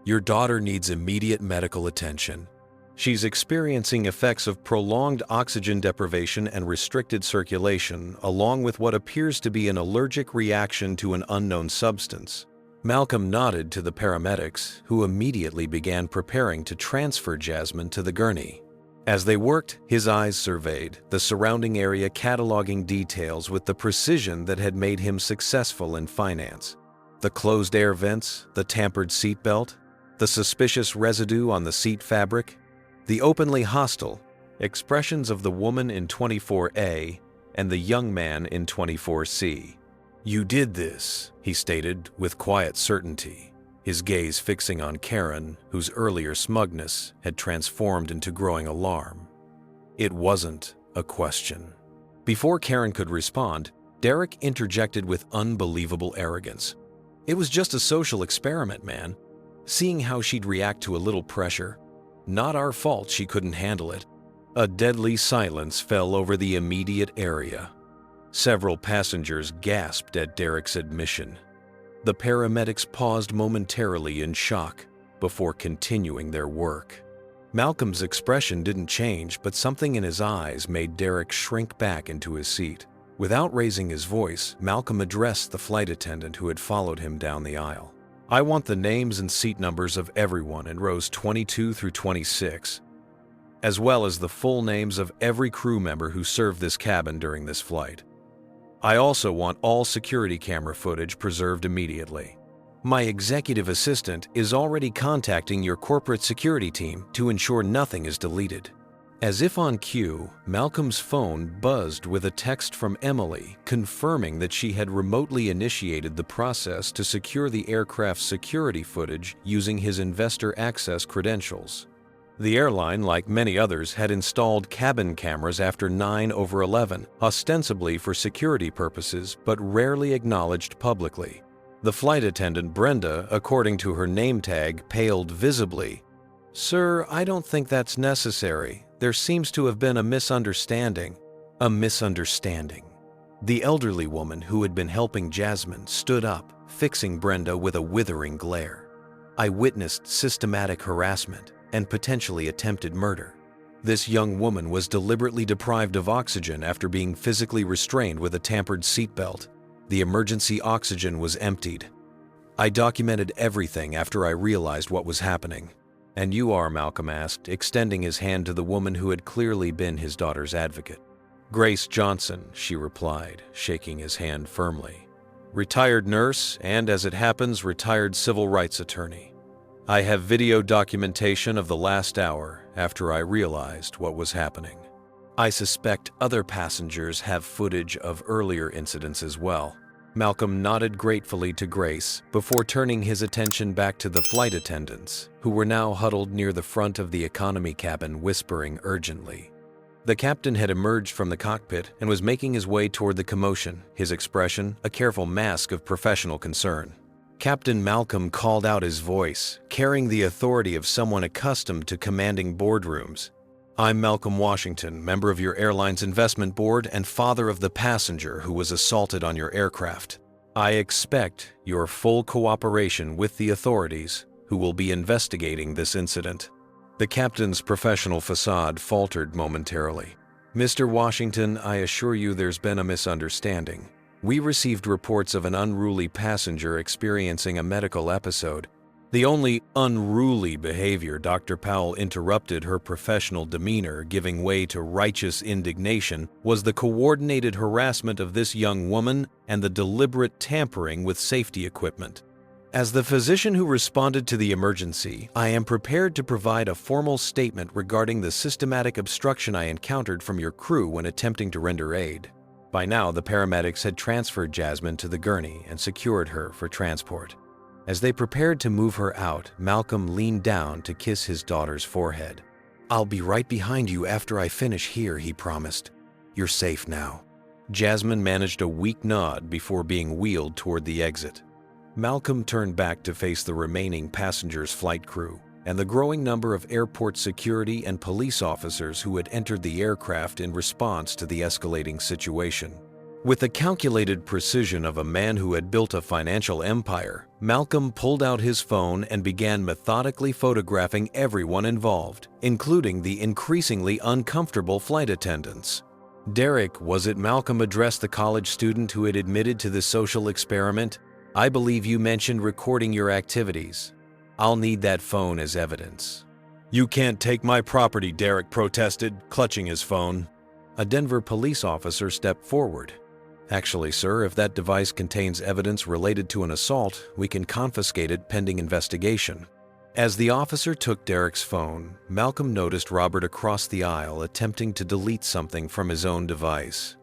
Speaker 1: Your daughter needs immediate medical attention. She's experiencing effects of prolonged oxygen deprivation and restricted circulation, along with what appears to be an allergic reaction to an unknown substance." Malcolm nodded to the paramedics, who immediately began preparing to transfer Jasmine to the gurney. As they worked, his eyes surveyed the surrounding area, cataloging details with the precision that had made him successful in finance. The closed air vents, the tampered seatbelt, the suspicious residue on the seat fabric, the openly hostile expressions of the woman in 24A and the young man in 24C. "You did this," he stated with quiet certainty, his gaze fixing on Karen, whose earlier smugness had transformed into growing alarm. It wasn't a question. Before Karen could respond, Derek interjected with unbelievable arrogance. "It was just a social experiment, man. Seeing how she'd react to a little pressure. Not our fault she couldn't handle it." A deadly silence fell over the immediate area. Several passengers gasped at Derek's admission. The paramedics paused momentarily in shock before continuing their work. Malcolm's expression didn't change, but something in his eyes made Derek shrink back into his seat. Without raising his voice, Malcolm addressed the flight attendant who had followed him down the aisle. "I want the names and seat numbers of everyone in rows 22 through 26, as well as the full names of every crew member who served this cabin during this flight. I also want all security camera footage preserved immediately. My executive assistant is already contacting your corporate security team to ensure nothing is deleted." As if on cue, Malcolm's phone buzzed with a text from Emily confirming that she had remotely initiated the process to secure the aircraft's security footage using his investor access credentials. The airline, like many others, had installed cabin cameras after 9/11, ostensibly for security purposes, but rarely acknowledged publicly. The flight attendant, Brenda, according to her name tag, paled visibly. "Sir, I don't think that's necessary. There seems to have been a misunderstanding." A misunderstanding. The elderly woman who had been helping Jasmine stood up, fixing Brenda with a withering glare. I witnessed systematic harassment and potentially attempted murder. This young woman was deliberately deprived of oxygen after being physically restrained with a tampered seatbelt. The emergency oxygen was emptied. I documented everything after I realized what was happening. And you are, Malcolm asked, extending his hand to the woman who had clearly been his daughter's advocate. Grace Johnson, she replied, shaking his hand firmly. Retired nurse and, as it happens, retired civil rights attorney. I have video documentation of the last hour after I realized what was happening. I suspect other passengers have footage of earlier incidents as well. Malcolm nodded gratefully to Grace before turning his attention back to the flight attendants, who were now huddled near the front of the economy cabin whispering urgently. The captain had emerged from the cockpit and was making his way toward the commotion, his expression a careful mask of professional concern. Captain Malcolm called out his voice, carrying the authority of someone accustomed to commanding boardrooms. I'm Malcolm Washington, member of your airline's investment board and father of the passenger who was assaulted on your aircraft. I expect your full cooperation with the authorities who will be investigating this incident. The captain's professional facade faltered momentarily. Mr. Washington, I assure you there's been a misunderstanding. We received reports of an unruly passenger experiencing a medical episode. The only unruly behavior, Dr. Powell interrupted her professional demeanor, giving way to righteous indignation, was the coordinated harassment of this young woman and the deliberate tampering with safety equipment. As the physician who responded to the emergency, I am prepared to provide a formal statement regarding the systematic obstruction I encountered from your crew when attempting to render aid. By now, the paramedics had transferred Jasmine to the gurney and secured her for transport. As they prepared to move her out, Malcolm leaned down to kiss his daughter's forehead. I'll be right behind you after I finish here, he promised. You're safe now. Jasmine managed a weak nod before being wheeled toward the exit. Malcolm turned back to face the remaining passengers' flight crew and the growing number of airport security and police officers who had entered the aircraft in response to the escalating situation. With the calculated precision of a man who had built a financial empire, Malcolm pulled out his phone and began methodically photographing everyone involved, including the increasingly uncomfortable flight attendants. Derek, was it? Malcolm addressed the college student who had admitted to the social experiment. I believe you mentioned recording your activities. I'll need that phone as evidence. You can't take my property, Derek protested, clutching his phone. A Denver police officer stepped forward. Actually, sir, if that device contains evidence related to an assault, we can confiscate it pending investigation. As the officer took Derek's phone, Malcolm noticed Robert across the aisle attempting to delete something from his own device.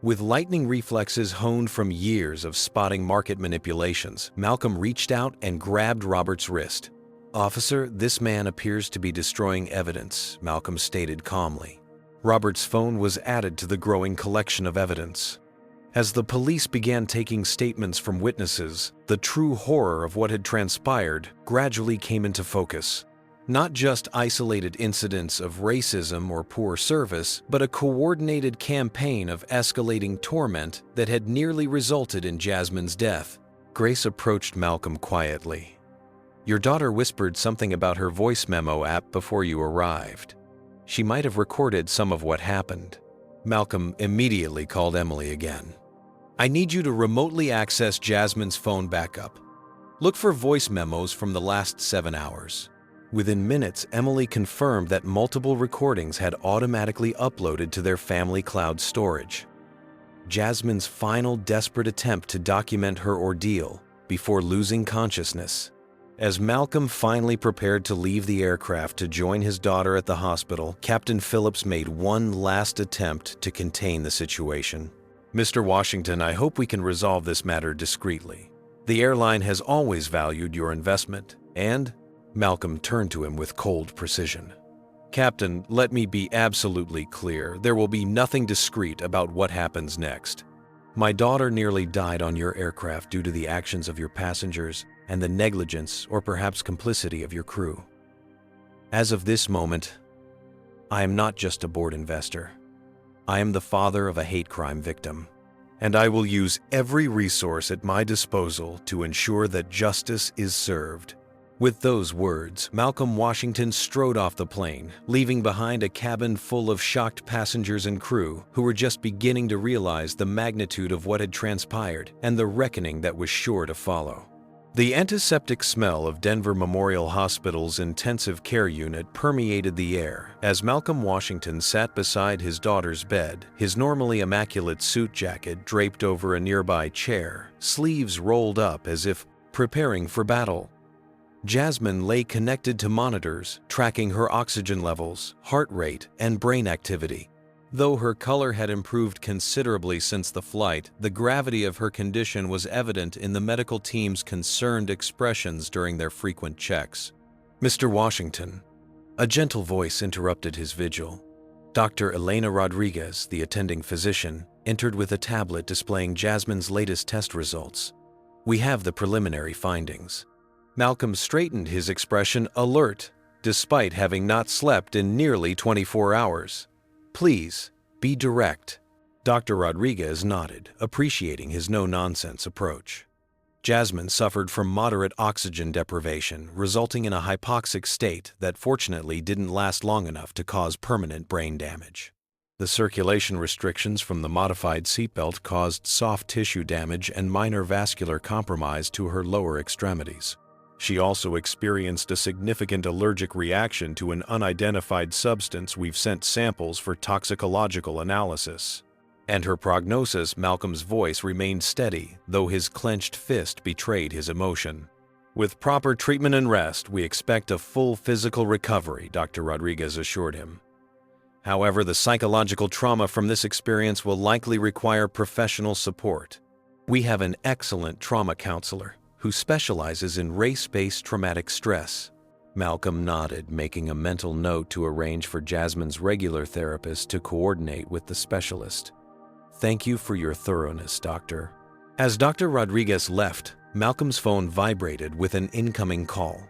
Speaker 1: With lightning reflexes honed from years of spotting market manipulations, Malcolm reached out and grabbed Robert's wrist. Officer, this man appears to be destroying evidence, Malcolm stated calmly. Robert's phone was added to the growing collection of evidence. As the police began taking statements from witnesses, the true horror of what had transpired gradually came into focus. Not just isolated incidents of racism or poor service, but a coordinated campaign of escalating torment that had nearly resulted in Jasmine's death. Grace approached Malcolm quietly. Your daughter whispered something about her voice memo app before you arrived. She might have recorded some of what happened. Malcolm immediately called Emily again. I need you to remotely access Jasmine's phone backup. Look for voice memos from the last 7 hours. Within minutes, Emily confirmed that multiple recordings had automatically uploaded to their family cloud storage. Jasmine's final desperate attempt to document her ordeal before losing consciousness. As Malcolm finally prepared to leave the aircraft to join his daughter at the hospital, Captain Phillips made one last attempt to contain the situation. Mr. Washington, I hope we can resolve this matter discreetly. The airline has always valued your investment, and Malcolm turned to him with cold precision. Captain, let me be absolutely clear. There will be nothing discreet about what happens next. My daughter nearly died on your aircraft due to the actions of your passengers and the negligence or perhaps complicity of your crew. As of this moment, I am not just a board investor. I am the father of a hate crime victim, and I will use every resource at my disposal to ensure that justice is served. With those words, Malcolm Washington strode off the plane, leaving behind a cabin full of shocked passengers and crew who were just beginning to realize the magnitude of what had transpired and the reckoning that was sure to follow. The antiseptic smell of Denver Memorial Hospital's intensive care unit permeated the air as Malcolm Washington sat beside his daughter's bed, his normally immaculate suit jacket draped over a nearby chair, sleeves rolled up as if preparing for battle. Jasmine lay connected to monitors, tracking her oxygen levels, heart rate, and brain activity. Though her color had improved considerably since the flight, the gravity of her condition was evident in the medical team's concerned expressions during their frequent checks. "Mr. Washington," a gentle voice interrupted his vigil. Dr. Elena Rodriguez, the attending physician, entered with a tablet displaying Jasmine's latest test results. "We have the preliminary findings." Malcolm straightened his expression alert, despite having not slept in nearly 24 hours. "Please, be direct." Dr. Rodriguez nodded, appreciating his no-nonsense approach. Jasmine suffered from moderate oxygen deprivation, resulting in a hypoxic state that fortunately didn't last long enough to cause permanent brain damage. The circulation restrictions from the modified seatbelt caused soft tissue damage and minor vascular compromise to her lower extremities. She also experienced a significant allergic reaction to an unidentified substance we've sent samples for toxicological analysis. And her prognosis, Malcolm's voice remained steady, though his clenched fist betrayed his emotion. "With proper treatment and rest, we expect a full physical recovery," Dr. Rodriguez assured him. "However, the psychological trauma from this experience will likely require professional support. We have an excellent trauma counselor who specializes in race-based traumatic stress." Malcolm nodded, making a mental note to arrange for Jasmine's regular therapist to coordinate with the specialist. "Thank you for your thoroughness, Doctor." As Dr. Rodriguez left, Malcolm's phone vibrated with an incoming call.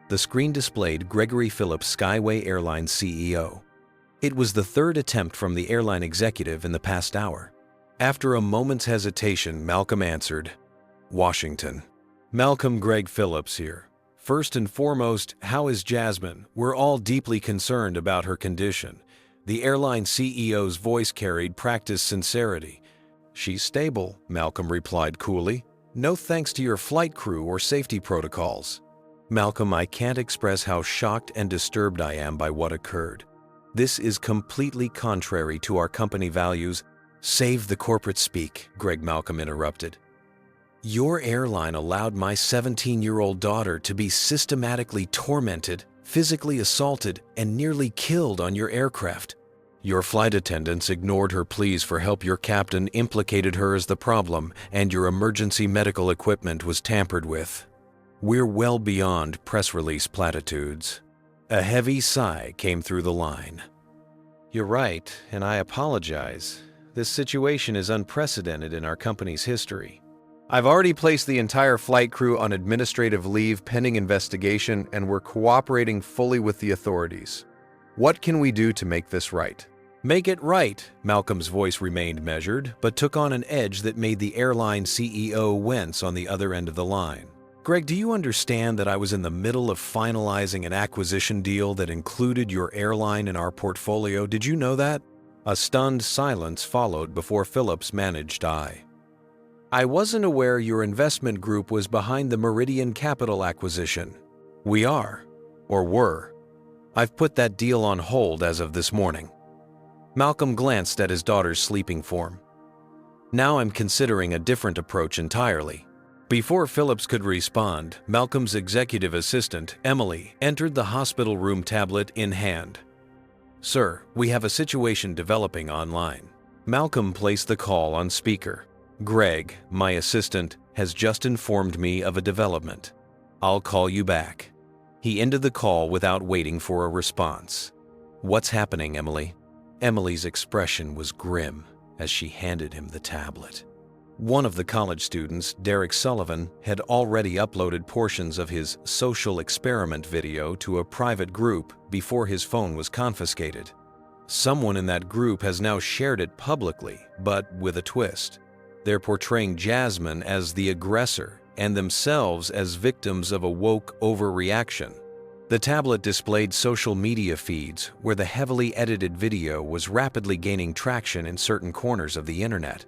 Speaker 1: The screen displayed Gregory Phillips, Skyway Airlines CEO. It was the third attempt from the airline executive in the past hour. After a moment's hesitation, Malcolm answered, "Washington." "Malcolm, Greg Phillips here. First and foremost, how is Jasmine? We're all deeply concerned about her condition." The airline CEO's voice carried practiced sincerity. "She's stable," Malcolm replied coolly. "No thanks to your flight crew or safety protocols." "Malcolm, I can't express how shocked and disturbed I am by what occurred. This is completely contrary to our company values." "Save the corporate speak," Greg Malcolm interrupted. "Your airline allowed my 17-year-old daughter to be systematically tormented, physically assaulted, and nearly killed on your aircraft. Your flight attendants ignored her pleas for help. Your captain implicated her as the problem, and your emergency medical equipment was tampered with. We're well beyond press release platitudes." A heavy sigh came through the line. "You're right, and I apologize. This situation is unprecedented in our company's history. I've already placed the entire flight crew on administrative leave pending investigation, and we're cooperating fully with the authorities. What can we do to make this right?" "Make it right," Malcolm's voice remained measured, but took on an edge that made the airline CEO wince on the other end of the line. "Greg, do you understand that I was in the middle of finalizing an acquisition deal that included your airline in our portfolio? Did you know that?" A stunned silence followed before Phillips managed eye. "I wasn't aware your investment group was behind the Meridian Capital acquisition." "We are, or were. I've put that deal on hold as of this morning." Malcolm glanced at his daughter's sleeping form. "Now I'm considering a different approach entirely." Before Phillips could respond, Malcolm's executive assistant, Emily, entered the hospital room, tablet in hand. "Sir, we have a situation developing online." Malcolm placed the call on speaker. "Greg, my assistant, has just informed me of a development. I'll call you back." He ended the call without waiting for a response. "What's happening, Emily?" Emily's expression was grim as she handed him the tablet. One of the college students, Derek Sullivan, had already uploaded portions of his social experiment video to a private group before his phone was confiscated. Someone in that group has now shared it publicly, but with a twist. They're portraying Jasmine as the aggressor, and themselves as victims of a woke overreaction. The tablet displayed social media feeds where the heavily edited video was rapidly gaining traction in certain corners of the internet.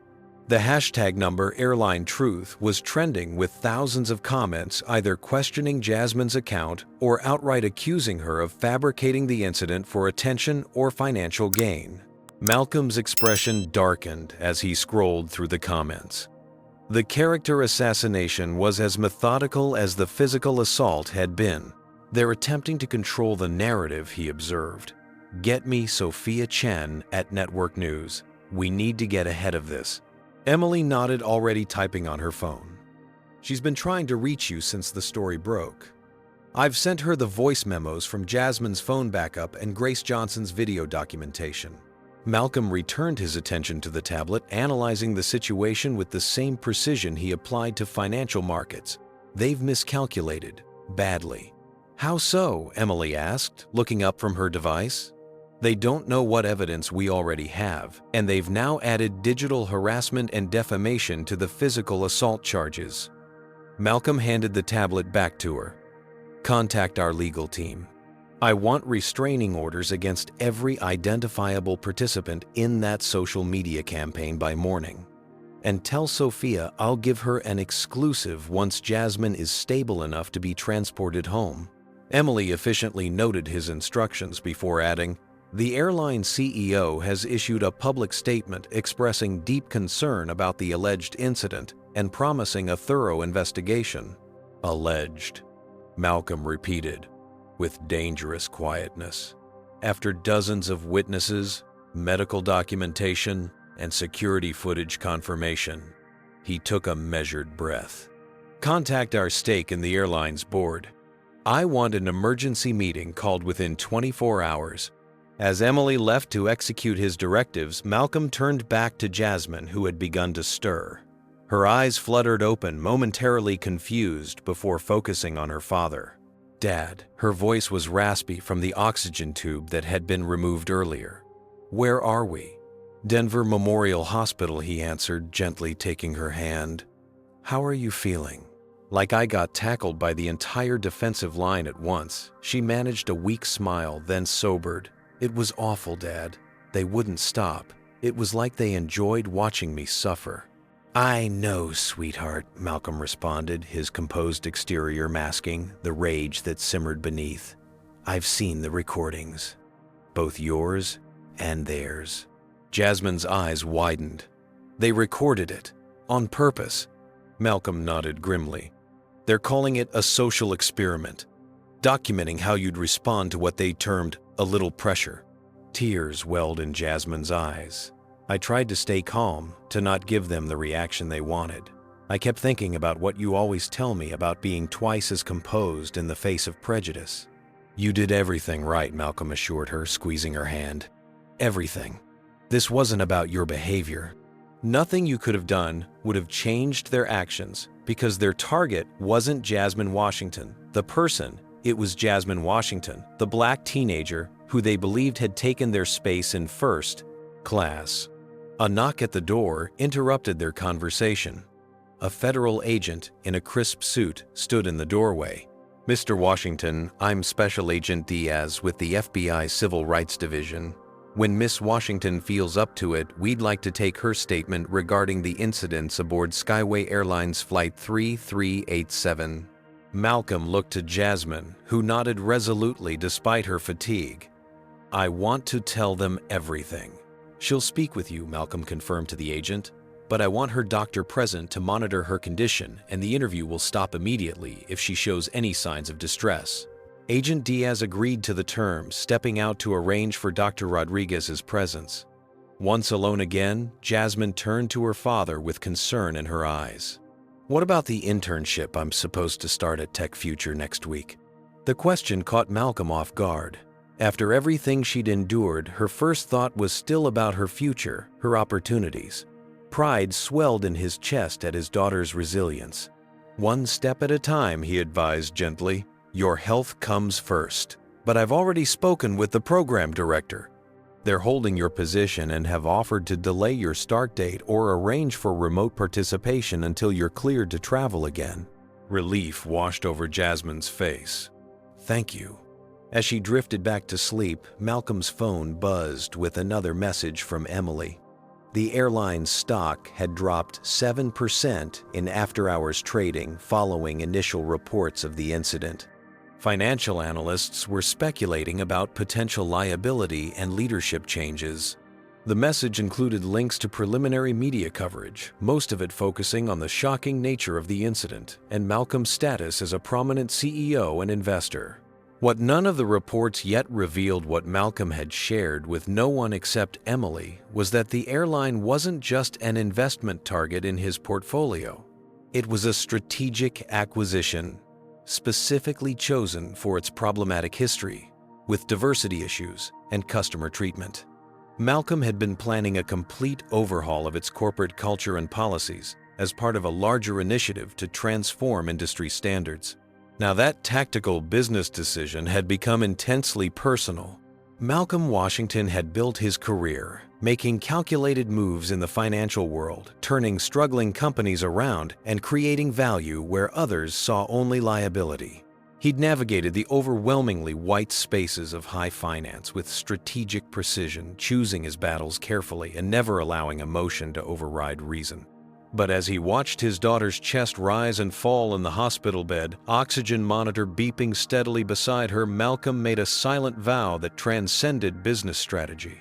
Speaker 1: The hashtag number Airline Truth was trending with thousands of comments either questioning Jasmine's account or outright accusing her of fabricating the incident for attention or financial gain. Malcolm's expression darkened as he scrolled through the comments. The character assassination was as methodical as the physical assault had been. They're attempting to control the narrative, he observed. Get me Sophia Chen at Network News. We need to get ahead of this. Emily nodded, already typing on her phone. She's been trying to reach you since the story broke. I've sent her the voice memos from Jasmine's phone backup and Grace Johnson's video documentation. Malcolm returned his attention to the tablet, analyzing the situation with the same precision he applied to financial markets. They've miscalculated. Badly. How so? Emily asked, looking up from her device. They don't know what evidence we already have, and they've now added digital harassment and defamation to the physical assault charges. Malcolm handed the tablet back to her. Contact our legal team. I want restraining orders against every identifiable participant in that social media campaign by morning. And tell Sophia I'll give her an exclusive once Jasmine is stable enough to be transported home. Emily efficiently noted his instructions before adding, the airline CEO has issued a public statement expressing deep concern about the alleged incident and promising a thorough investigation. Alleged, Malcolm repeated, with dangerous quietness. After dozens of witnesses, medical documentation, and security footage confirmation, he took a measured breath. Contact our stake in the airline's board. I want an emergency meeting called within 24 hours. As Emily left to execute his directives, Malcolm turned back to Jasmine, who had begun to stir. Her eyes fluttered open, momentarily confused, before focusing on her father. Dad, her voice was raspy from the oxygen tube that had been removed earlier. Where are we? Denver Memorial Hospital, he answered, gently taking her hand. How are you feeling? Like I got tackled by the entire defensive line at once. She managed a weak smile, then sobered. It was awful, Dad. They wouldn't stop. It was like they enjoyed watching me suffer. I know, sweetheart, Malcolm responded, his composed exterior masking the rage that simmered beneath. I've seen the recordings. Both yours and theirs. Jasmine's eyes widened. They recorded it. On purpose. Malcolm nodded grimly. They're calling it a social experiment. Documenting how you'd respond to what they termed a little pressure. Tears welled in Jasmine's eyes. I tried to stay calm, to not give them the reaction they wanted. I kept thinking about what you always tell me about being twice as composed in the face of prejudice. You did everything right, Malcolm assured her, squeezing her hand. Everything. This wasn't about your behavior. Nothing you could have done would have changed their actions because their target wasn't Jasmine Washington, the person. It was Jasmine Washington, the black teenager who they believed had taken their space in first class. A knock at the door interrupted their conversation. A federal agent in a crisp suit stood in the doorway. Mr. Washington, I'm Special Agent Diaz with the FBI Civil Rights Division. When Miss Washington feels up to it, we'd like to take her statement regarding the incidents aboard Skyway Airlines Flight 3387. Malcolm looked to Jasmine, who nodded resolutely despite her fatigue. I want to tell them everything. She'll speak with you, Malcolm confirmed to the agent, but I want her doctor present to monitor her condition, and the interview will stop immediately if she shows any signs of distress. Agent Diaz agreed to the terms, stepping out to arrange for Dr. Rodriguez's presence. Once alone again, Jasmine turned to her father with concern in her eyes. What about the internship I'm supposed to start at Tech Future next week? The question caught Malcolm off guard. After everything she'd endured, her first thought was still about her future, her opportunities. Pride swelled in his chest at his daughter's resilience. One step at a time, he advised gently. Your health comes first. But I've already spoken with the program director. They're holding your position and have offered to delay your start date or arrange for remote participation until you're cleared to travel again. Relief washed over Jasmine's face. "Thank you." As she drifted back to sleep, Malcolm's phone buzzed with another message from Emily. The airline's stock had dropped 7% in after-hours trading following initial reports of the incident. Financial analysts were speculating about potential liability and leadership changes. The message included links to preliminary media coverage, most of it focusing on the shocking nature of the incident and Malcolm's status as a prominent CEO and investor. What none of the reports yet revealed what Malcolm had shared with no one except Emily was that the airline wasn't just an investment target in his portfolio. It was a strategic acquisition, specifically chosen for its problematic history, with diversity issues and customer treatment. Malcolm had been planning a complete overhaul of its corporate culture and policies as part of a larger initiative to transform industry standards. Now that tactical business decision had become intensely personal. Malcolm Washington had built his career, making calculated moves in the financial world, turning struggling companies around and creating value where others saw only liability. He'd navigated the overwhelmingly white spaces of high finance with strategic precision, choosing his battles carefully and never allowing emotion to override reason. But as he watched his daughter's chest rise and fall in the hospital bed, oxygen monitor beeping steadily beside her, Malcolm made a silent vow that transcended business strategy.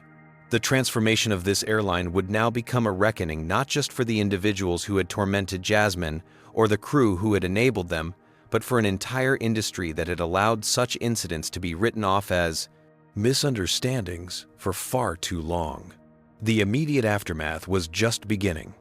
Speaker 1: The transformation of this airline would now become a reckoning not just for the individuals who had tormented Jasmine or the crew who had enabled them, but for an entire industry that had allowed such incidents to be written off as misunderstandings for far too long. The immediate aftermath was just beginning.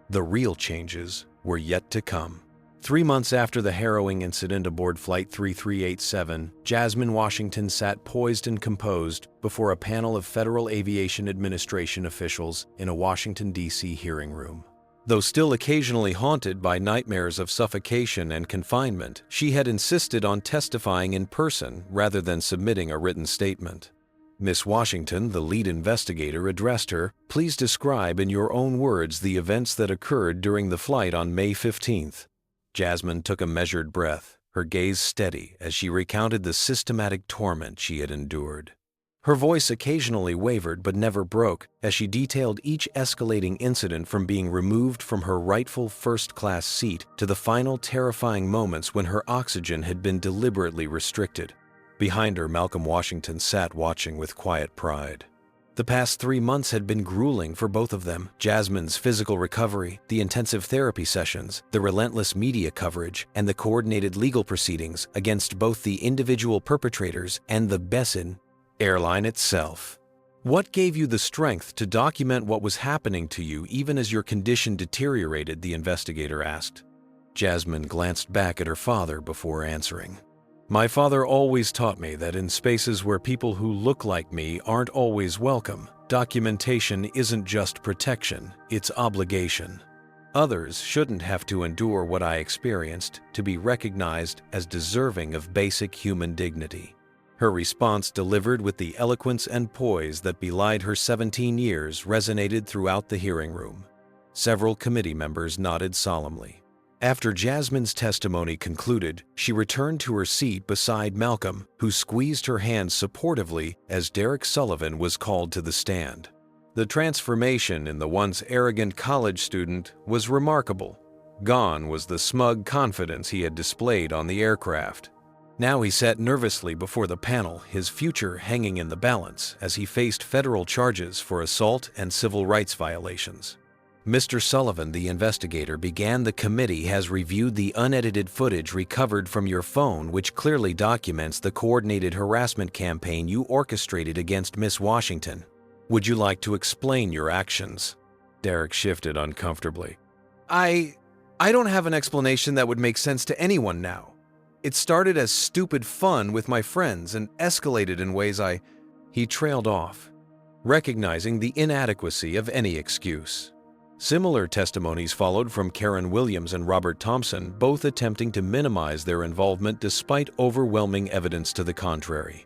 Speaker 1: The real changes were yet to come. 3 months after the harrowing incident aboard Flight 3387, Jasmine Washington sat poised and composed before a panel of Federal Aviation Administration officials in a Washington, D.C. hearing room. Though still occasionally haunted by nightmares of suffocation and confinement, she had insisted on testifying in person rather than submitting a written statement. Miss Washington, the lead investigator, addressed her. "Please describe in your own words the events that occurred during the flight on May 15th. Jasmine took a measured breath, her gaze steady as she recounted the systematic torment she had endured. Her voice occasionally wavered but never broke as she detailed each escalating incident from being removed from her rightful first-class seat to the final terrifying moments when her oxygen had been deliberately restricted. Behind her, Malcolm Washington sat watching with quiet pride. The past 3 months had been grueling for both of them. Jasmine's physical recovery, the intensive therapy sessions, the relentless media coverage, and the coordinated legal proceedings against both the individual perpetrators and the Bessin airline itself. "What gave you the strength to document what was happening to you even as your condition deteriorated?" the investigator asked. Jasmine glanced back at her father before answering. "My father always taught me that in spaces where people who look like me aren't always welcome, documentation isn't just protection, it's obligation. Others shouldn't have to endure what I experienced to be recognized as deserving of basic human dignity." Her response, delivered with the eloquence and poise that belied her 17 years, resonated throughout the hearing room. Several committee members nodded solemnly. After Jasmine's testimony concluded, she returned to her seat beside Malcolm, who squeezed her hand supportively as Derek Sullivan was called to the stand. The transformation in the once arrogant college student was remarkable. Gone was the smug confidence he had displayed on the aircraft. Now he sat nervously before the panel, his future hanging in the balance as he faced federal charges for assault and civil rights violations. Mr. Sullivan, the investigator, began. "The committee has reviewed the unedited footage recovered from your phone, which clearly documents the coordinated harassment campaign you orchestrated against Miss Washington. Would you like to explain your actions?" Derek shifted uncomfortably. I don't have an explanation that would make sense to anyone now. It started as stupid fun with my friends and escalated in ways He trailed off, recognizing the inadequacy of any excuse. Similar testimonies followed from Karen Williams and Robert Thompson, both attempting to minimize their involvement despite overwhelming evidence to the contrary.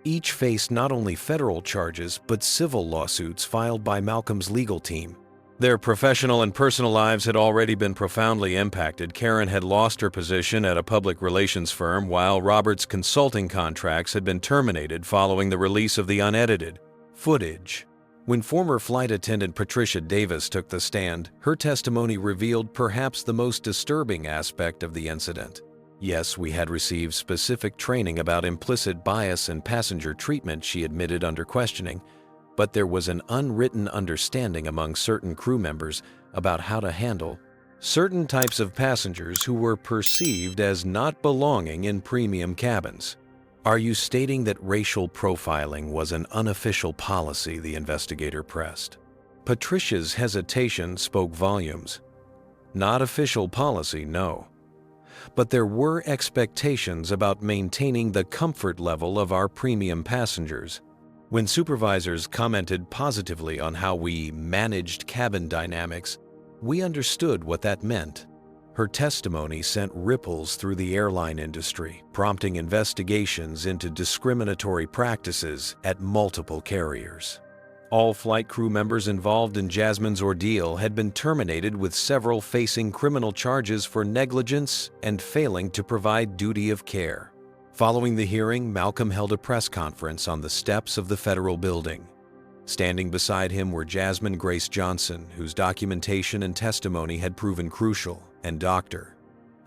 Speaker 1: Each faced not only federal charges but civil lawsuits filed by Malcolm's legal team. Their professional and personal lives had already been profoundly impacted. Karen had lost her position at a public relations firm, while Robert's consulting contracts had been terminated following the release of the unedited footage. When former flight attendant Patricia Davis took the stand, her testimony revealed perhaps the most disturbing aspect of the incident. Yes, we had received specific training about implicit bias and passenger treatment, she admitted under questioning, but there was an unwritten understanding among certain crew members about how to handle certain types of passengers who were perceived as not belonging in premium cabins. Are you stating that racial profiling was an unofficial policy? The investigator pressed. Patricia's hesitation spoke volumes. Not official policy, no. But there were expectations about maintaining the comfort level of our premium passengers. When supervisors commented positively on how we managed cabin dynamics, we understood what that meant. Her testimony sent ripples through the airline industry, prompting investigations into discriminatory practices at multiple carriers. All flight crew members involved in Jasmine's ordeal had been terminated, with several facing criminal charges for negligence and failing to provide duty of care. Following the hearing, Malcolm held a press conference on the steps of the federal building. Standing beside him were Jasmine Grace Johnson, whose documentation and testimony had proven crucial, and Dr.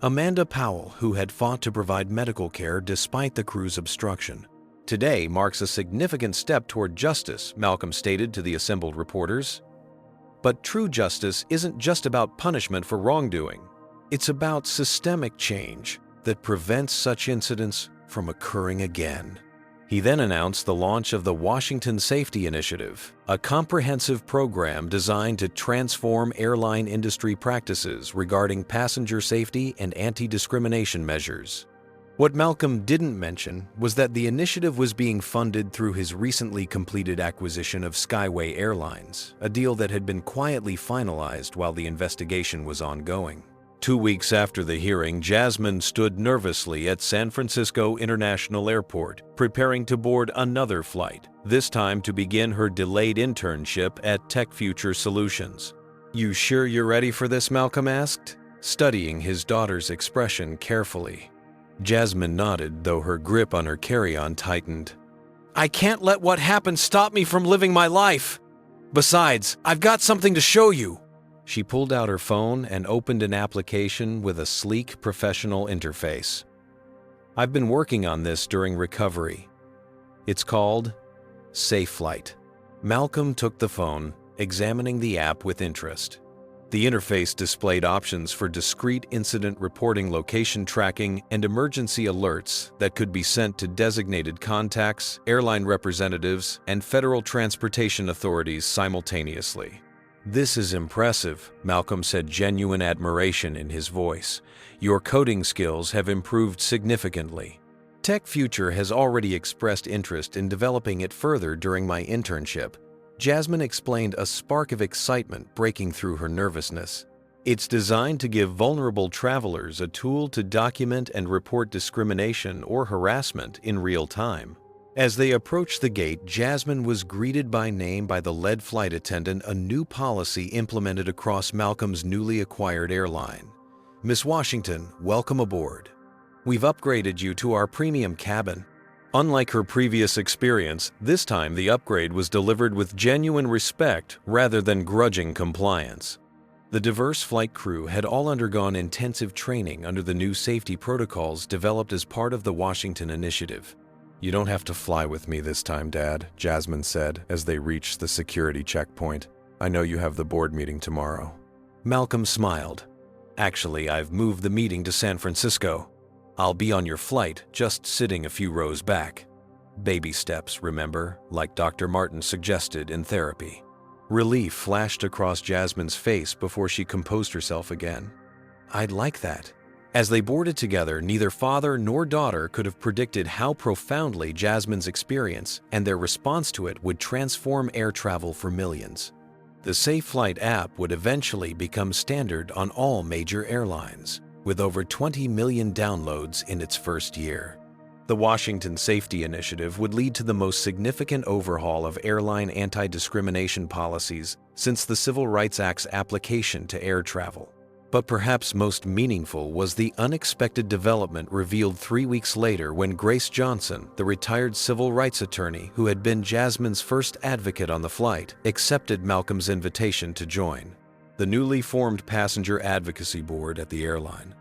Speaker 1: Amanda Powell, who had fought to provide medical care despite the crew's obstruction. Today marks a significant step toward justice, Malcolm stated to the assembled reporters. But true justice isn't just about punishment for wrongdoing. It's about systemic change that prevents such incidents from occurring again. He then announced the launch of the Washington Safety Initiative, a comprehensive program designed to transform airline industry practices regarding passenger safety and anti-discrimination measures. What Malcolm didn't mention was that the initiative was being funded through his recently completed acquisition of Skyway Airlines, a deal that had been quietly finalized while the investigation was ongoing. 2 weeks after the hearing, Jasmine stood nervously at San Francisco International Airport, preparing to board another flight, this time to begin her delayed internship at Tech Future Solutions. "You sure you're ready for this?" Malcolm asked, studying his daughter's expression carefully. Jasmine nodded, though her grip on her carry-on tightened. "I can't let what happened stop me from living my life. Besides, I've got something to show you." She pulled out her phone and opened an application with a sleek, professional interface. "I've been working on this during recovery. It's called Safe Flight." Malcolm took the phone, examining the app with interest. The interface displayed options for discrete incident reporting, location tracking, and emergency alerts that could be sent to designated contacts, airline representatives, and federal transportation authorities simultaneously. "This is impressive," Malcolm said, genuine admiration in his voice. "Your coding skills have improved significantly." Tech Future has already expressed interest in developing it further during my internship. Jasmine explained, a spark of excitement breaking through her nervousness. "It's designed to give vulnerable travelers a tool to document and report discrimination or harassment in real time." As they approached the gate, Jasmine was greeted by name by the lead flight attendant, a new policy implemented across Malcolm's newly acquired airline. "Miss Washington, welcome aboard. We've upgraded you to our premium cabin." Unlike her previous experience, this time the upgrade was delivered with genuine respect rather than grudging compliance. The diverse flight crew had all undergone intensive training under the new safety protocols developed as part of the Washington Initiative. "You don't have to fly with me this time, Dad," Jasmine said as they reached the security checkpoint. "I know you have the board meeting tomorrow." Malcolm smiled. "Actually, I've moved the meeting to San Francisco. I'll be on your flight, just sitting a few rows back." Baby steps, remember, like Dr. Martin suggested in therapy. Relief flashed across Jasmine's face before she composed herself again. "I'd like that." As they boarded together, neither father nor daughter could have predicted how profoundly Jasmine's experience and their response to it would transform air travel for millions. The Safe Flight app would eventually become standard on all major airlines, with over 20 million downloads in its first year. The Washington Safety Initiative would lead to the most significant overhaul of airline anti-discrimination policies since the Civil Rights Act's application to air travel. But perhaps most meaningful was the unexpected development revealed 3 weeks later when Grace Johnson, the retired civil rights attorney who had been Jasmine's first advocate on the flight, accepted Malcolm's invitation to join the newly formed Passenger Advocacy Board at the airline.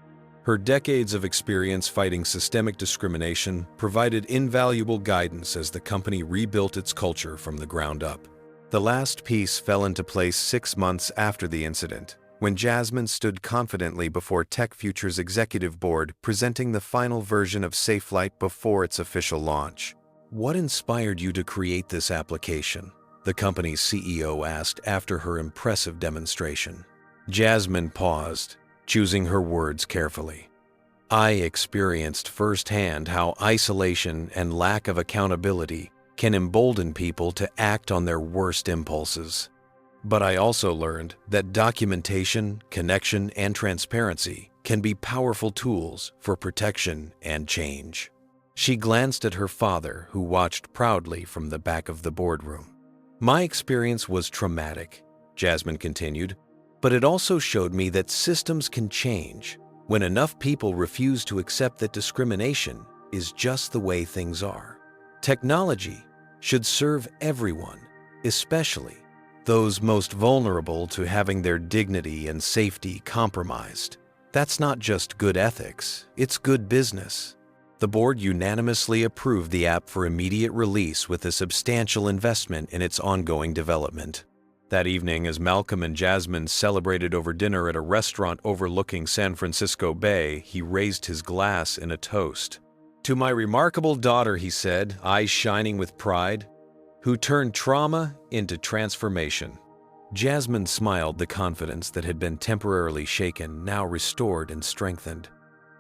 Speaker 1: Her decades of experience fighting systemic discrimination provided invaluable guidance as the company rebuilt its culture from the ground up. The last piece fell into place 6 months after the incident, when Jasmine stood confidently before Tech Future's executive board presenting the final version of SafeFlight before its official launch. "What inspired you to create this application?" the company's CEO asked after her impressive demonstration. Jasmine paused, choosing her words carefully. "I experienced firsthand how isolation and lack of accountability can embolden people to act on their worst impulses. But I also learned that documentation, connection, and transparency can be powerful tools for protection and change." She glanced at her father, who watched proudly from the back of the boardroom. "My experience was traumatic," Jasmine continued, "but it also showed me that systems can change when enough people refuse to accept that discrimination is just the way things are. Technology should serve everyone, especially those most vulnerable to having their dignity and safety compromised. That's not just good ethics, it's good business." The board unanimously approved the app for immediate release with a substantial investment in its ongoing development. That evening, as Malcolm and Jasmine celebrated over dinner at a restaurant overlooking San Francisco Bay, he raised his glass in a toast. "To my remarkable daughter," he said, eyes shining with pride, "who turned trauma into transformation." Jasmine smiled, the confidence that had been temporarily shaken now restored and strengthened.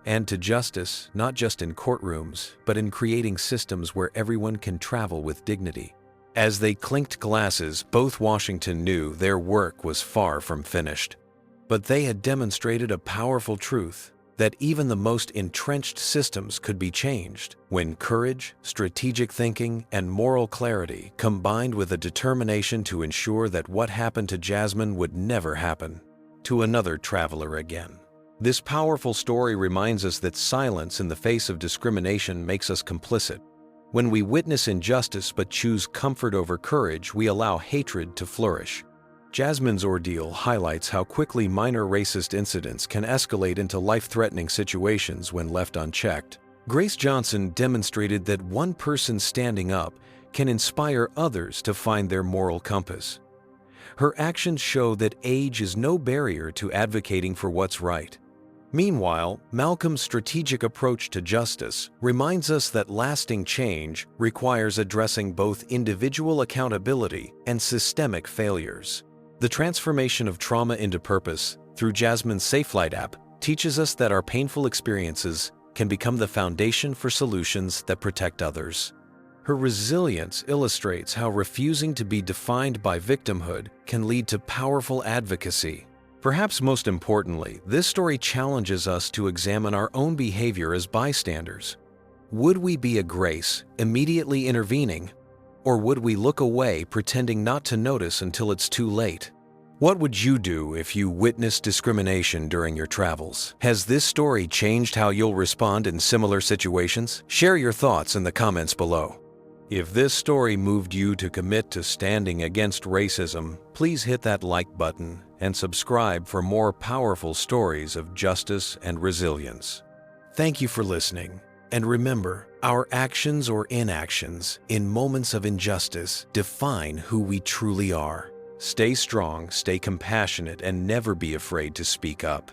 Speaker 1: And to justice, not just in courtrooms, but in creating systems where everyone can travel with dignity. As they clinked glasses, both Washington knew their work was far from finished. But they had demonstrated a powerful truth, that even the most entrenched systems could be changed when courage, strategic thinking, and moral clarity combined with a determination to ensure that what happened to Jasmine would never happen to another traveler again. This powerful story reminds us that silence in the face of discrimination makes us complicit. When we witness injustice but choose comfort over courage, we allow hatred to flourish. Jasmine's ordeal highlights how quickly minor racist incidents can escalate into life-threatening situations when left unchecked. Grace Johnson demonstrated that one person standing up can inspire others to find their moral compass. Her actions show that age is no barrier to advocating for what's right. Meanwhile, Malcolm's strategic approach to justice reminds us that lasting change requires addressing both individual accountability and systemic failures. The transformation of trauma into purpose through Jasmine's SafeFlight app teaches us that our painful experiences can become the foundation for solutions that protect others. Her resilience illustrates how refusing to be defined by victimhood can lead to powerful advocacy. Perhaps most importantly, this story challenges us to examine our own behavior as bystanders. Would we be a Grace, immediately intervening, or would we look away, pretending not to notice until it's too late? What would you do if you witnessed discrimination during your travels? Has this story changed how you'll respond in similar situations? Share your thoughts in the comments below. If this story moved you to commit to standing against racism, please hit that like button and subscribe for more powerful stories of justice and resilience. Thank you for listening. And remember, our actions or inactions in moments of injustice define who we truly are. Stay strong, stay compassionate, and never be afraid to speak up.